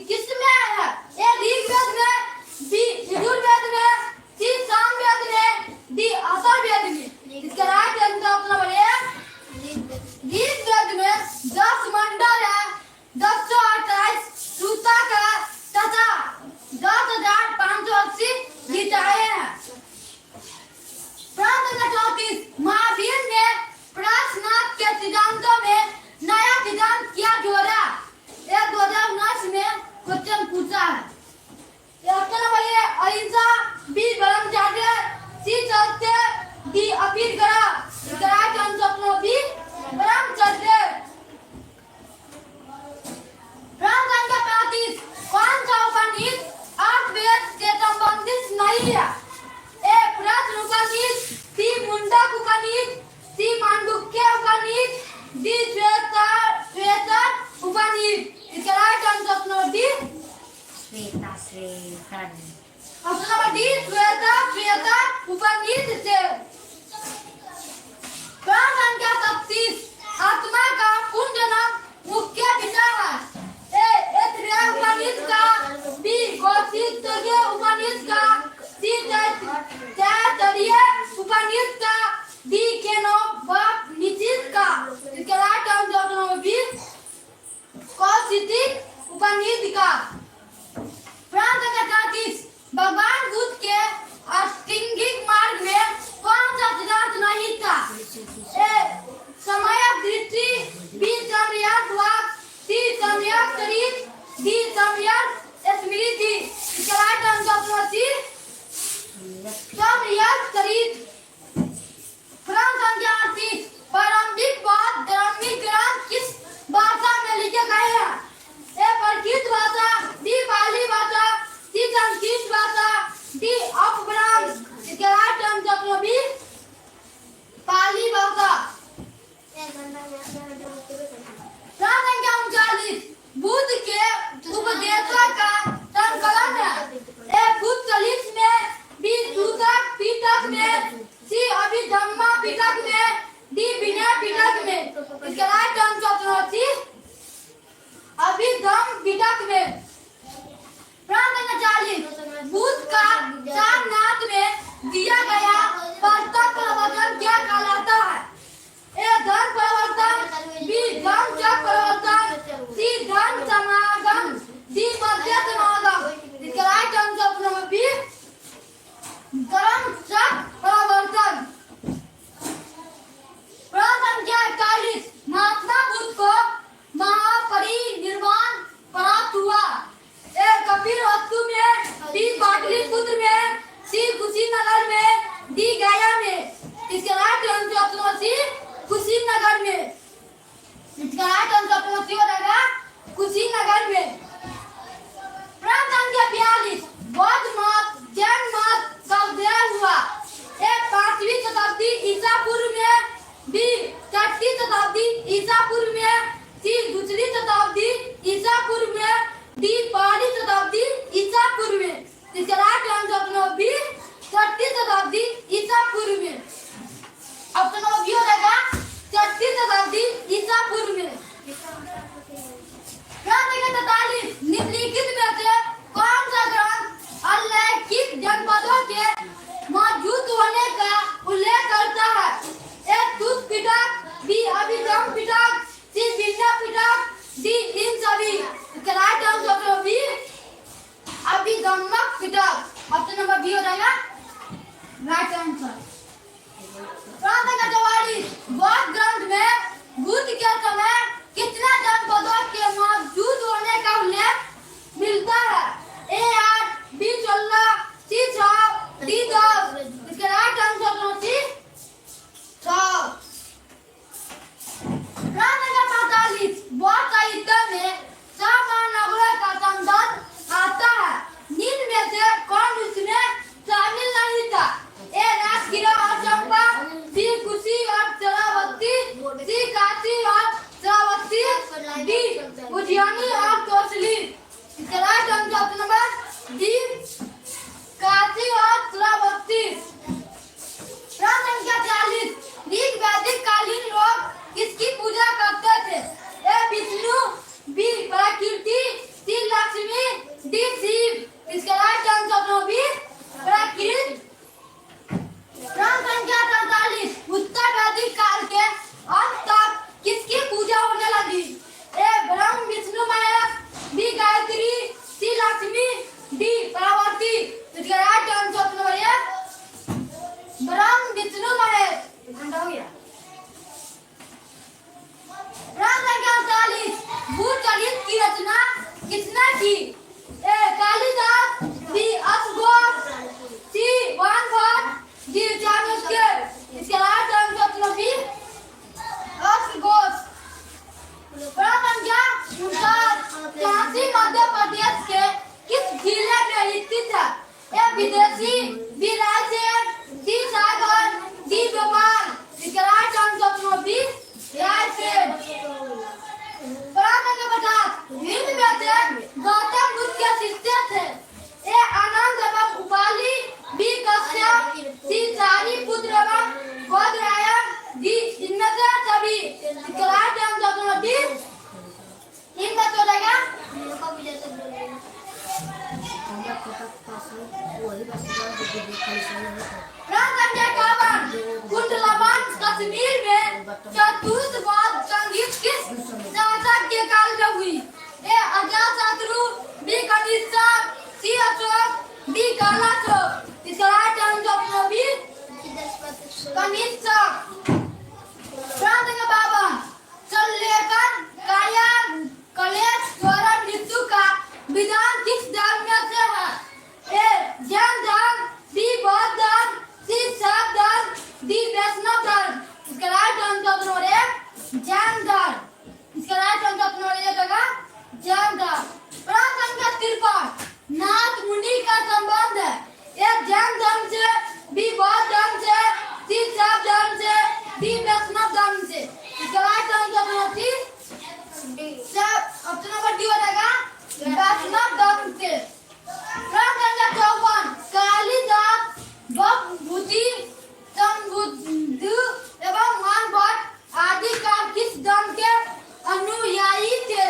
किसमें है? ए ऋग्वेद में, बी यजुर्वेद में, सी सामवेद में, डी अथर्ववेद में। इसका right answer option number A Rigveda में 10 मंडल है, 1028 सूतक है तथा 10,580 ऋचाएं हैं। प्रश्न नंबर 34 महावीर ने प्राचीनाथ के सिद्धांतों में नया सिद्धांत क्या जोड़ा? ये 2019 में क्वेश्चन पूछा है। ऑप्शन नंबर ए अहिंसा, बी ब्रह्मचर्य, सी सत्य, डी अपील करा। इसका right answer option number B ब्रह्मचर्य। प्रश्न संख्या 35 कौन सा उपनिषद अर्थवेद से संबंधित नहीं है? A Prashna Upanishad, C Mundaka Upanishad, C Mandukya Upanishad, D Shveta Upanishad. इसका right answer option number D option number D Shveta Upanishad से। प्रश्न संख्या 36 आत्मा का कुंड नाम मुख्य विषय है? ए ऐतरेय उपनिषद का, बी कौशितकीय उपनिषद का, सी तैत्तिरीय उपनिषद का, डी केनोपनिषद का। इसका right answer option number B Kaushitakiya Upanishad का। प्रश्न संख्या 38 भगवान बुद्ध के अष्टांगिक मार्ग में कौन ईसा पूर्व में, सी दूसरी शताब्दी ईसा पूर्व में, डी पहली शताब्दी ईसा पूर्व में। इसका right answer option number B छठी शताब्दी ईसा पूर्व में। ऑप्शन नंबर बी हो जाएगा छठी शताब्दी ईसा पूर्व में। प्रश्न 43 निम्नलिखित में से कौन सा ग्रंथ उल्लेखित जनपदों के मौजूद होने का उल्लेख करता है? ए तुत पिटक, बी अभिगम पिटक, सी भिन्न पिटक, डी इन सभी। राइट आंसर बी अभिगमक पिटक। ऑप्शन नंबर बी हो जाएगा राइट आंसर। प्रश्न 44 बौद्ध ग्रंथ में बुद्ध के समय कितने जनपदों के मौजूद होने का उल्लेख मिलता है? ए 8, बी 16, सी 6, डी 10। इसका राइट आंसर है सी 6। प्रश्न 45 बौद्ध साहित्य में महानगरों का संदर्भ आता है। निम्न में से कौन इसमें शामिल नहीं था? ए राजगिरा और चंपा, बी कुशी और श्रावस्ती, सी काशी और श्रावस्ती, डी उज्जैनी और कौशली। इसका right answer number D Kashi और श्रावस्ती। प्रश्न संख्या 40 ऋग वैदिक कालीन लोग किसकी पूजा करते थे? ए विष्णु, बी प्रकृति, सी लक्ष्मी, डी शिव। इसका राइट आंसर बी प्रकृति। प्रश्न संख्या 43 उत्तर वैदिक काल के अंत तक किसकी पूजा होने लगी? ए ब्रह्म विष्णु महेश, बी गायत्री, सी लक्ष्मी, डी पार्वती। इसका राइट आंसर नंबर ए ब्रह्म विष्णु महेश। ठंडा हो गया। प्रश्न संख्या 39 भूत चरित की रचना किसने की? ए कालिदास, बी अशोक, सी वानभट्ट, डी चाणक्य। इसका राइट आंसर है बी अशोक। प्रश्न संख्या 59 झांसी मध्य प्रदेश के किस जिले में स्थित है? ए विदेशी, बी रायसेन, सी सागर, डी भोपाल। इसका राइट आंसर है बी रायसेन। प्रश्न नंबर 50 निम्न में से गौतम बुद्ध के शिष्य थे? ए आनंद एवं उपाली, बी कश्यप, सी सारिपुत्र एवं बोधरायण, डी इनमें से सभी। इसका राइट आंसर है डी इनमें से रहेगा। प्रश्न संख्या 51 कुंडलवन कश्मीर में चतुर्थ बौद्ध संगीत किस शासक के काल में हुई? ए अजातशत्रु, बी कनिष्क, सी अशोक, डी कालाशोक। इसका राइट आंसर है बी कनिष्क। प्रश्न नंबर 52 सल्लेखन, कायन, कलेश, स्वरण, मृत्यु का विधान किस धर्म में से है? ए जैन धर्म, बी बौद्ध धर्म, सी शैव धर्म, डी वैष्णव धर्म। इसका राइट आंसर है जैन धर्म। इसका राइट आंसर होगा जैन धर्म। प्रश्न संख्या 53 नाथ मुनि का संबंध है? ए जैन धर्म से, बी बौद्ध धर्म से, सी शैव धर्म से, डी वैष्णव धर्म से। इसका राइट आंसर है डी ऑप्शन नंबर डी हो जाएगा वैष्णव धर्म से। प्रश्न संख्या 54 कालिदास, भवभूति, संबुद्ध एवं वानभट्ट आदि का किस धर्म के अनुयायी थे?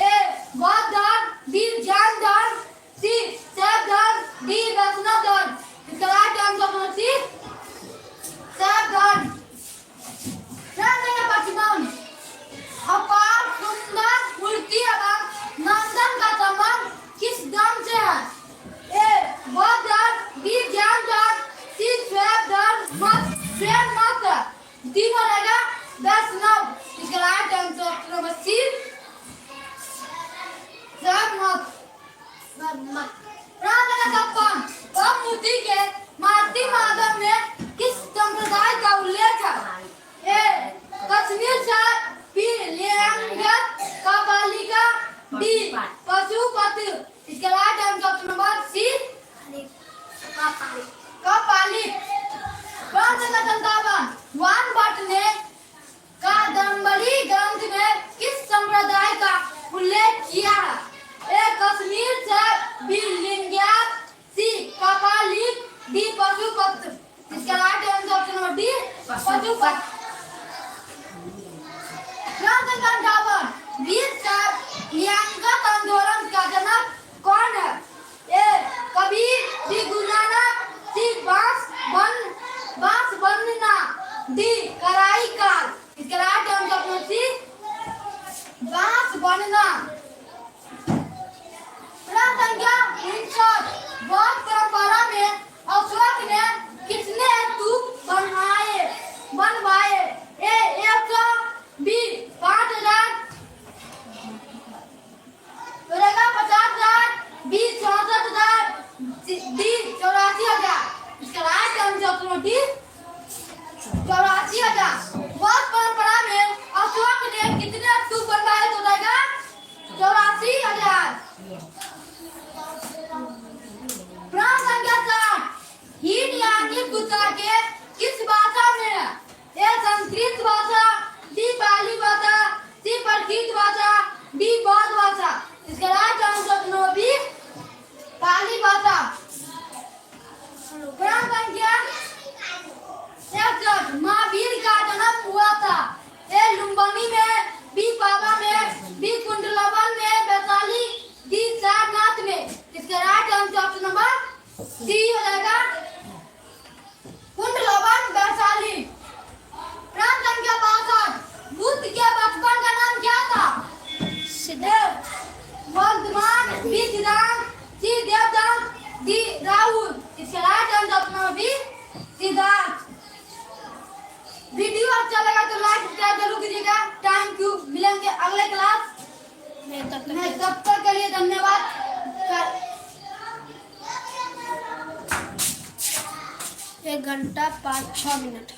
ए बौद्ध धर्म, बी जैन धर्म, सी शैव धर्म, डी वैष्णव धर्म। इसका राइट आंसर है सी शैव धर्म। प्रश्न संख्या 55 अपार सुंदर मूर्ति एवं संख्या 20 का नियंगत आंदोलन का जनक कौन है? ए कबीर, बी गुरु नानक, सी बांस बनना, डी कराई काल। इसका राइट आंसर सी बांस बनना। प्रश्न संख्या 59 बौद्ध परंपरा में अशोक ने कितने स्तूप बनवाए? ए 100, बी 5000, 50,000, बी 64,000, डी 84,000। इसका राइट आंसर डी 84,000। बौद्ध परंपरा में अशोक ने कितने स्तूप बनवाए? तो रहेगा 84,000। प्रश्न संख्या 60 हीन यानी कुत्ता के किस भाषा में है? ए संस्कृत भाषा, डी पाली भाषा, सी प्राकृत भाषा, डी बौद्ध भाषा। इसका राइट आंसर बी पाली भाषा। प्रश्न संख्या 61 महावीर का जन्म हुआ था? ए लुम्बिनी में, बी पावा में, बी कुंडलवन में, वैशाली, डी सारनाथ में। इसका right answer option number D हो जाएगा कुंडलवन, वैशाली। प्रश्न संख्या 62 बुद्ध के बचपन का नाम क्या था? सिद्धार्थ। वर्धमान, बी सिद्धांत, सी देवदत्त, डी राहुल। इसका right answer option B Siddhartha. Video अच्छा लगा तो लाइक सब्सक्राइब जरूर कीजिएगा। Thank you. मिलेंगे अगले क्लास में। तब तक के लिए धन्यवाद। 1 घंटा 5-6 मिनट।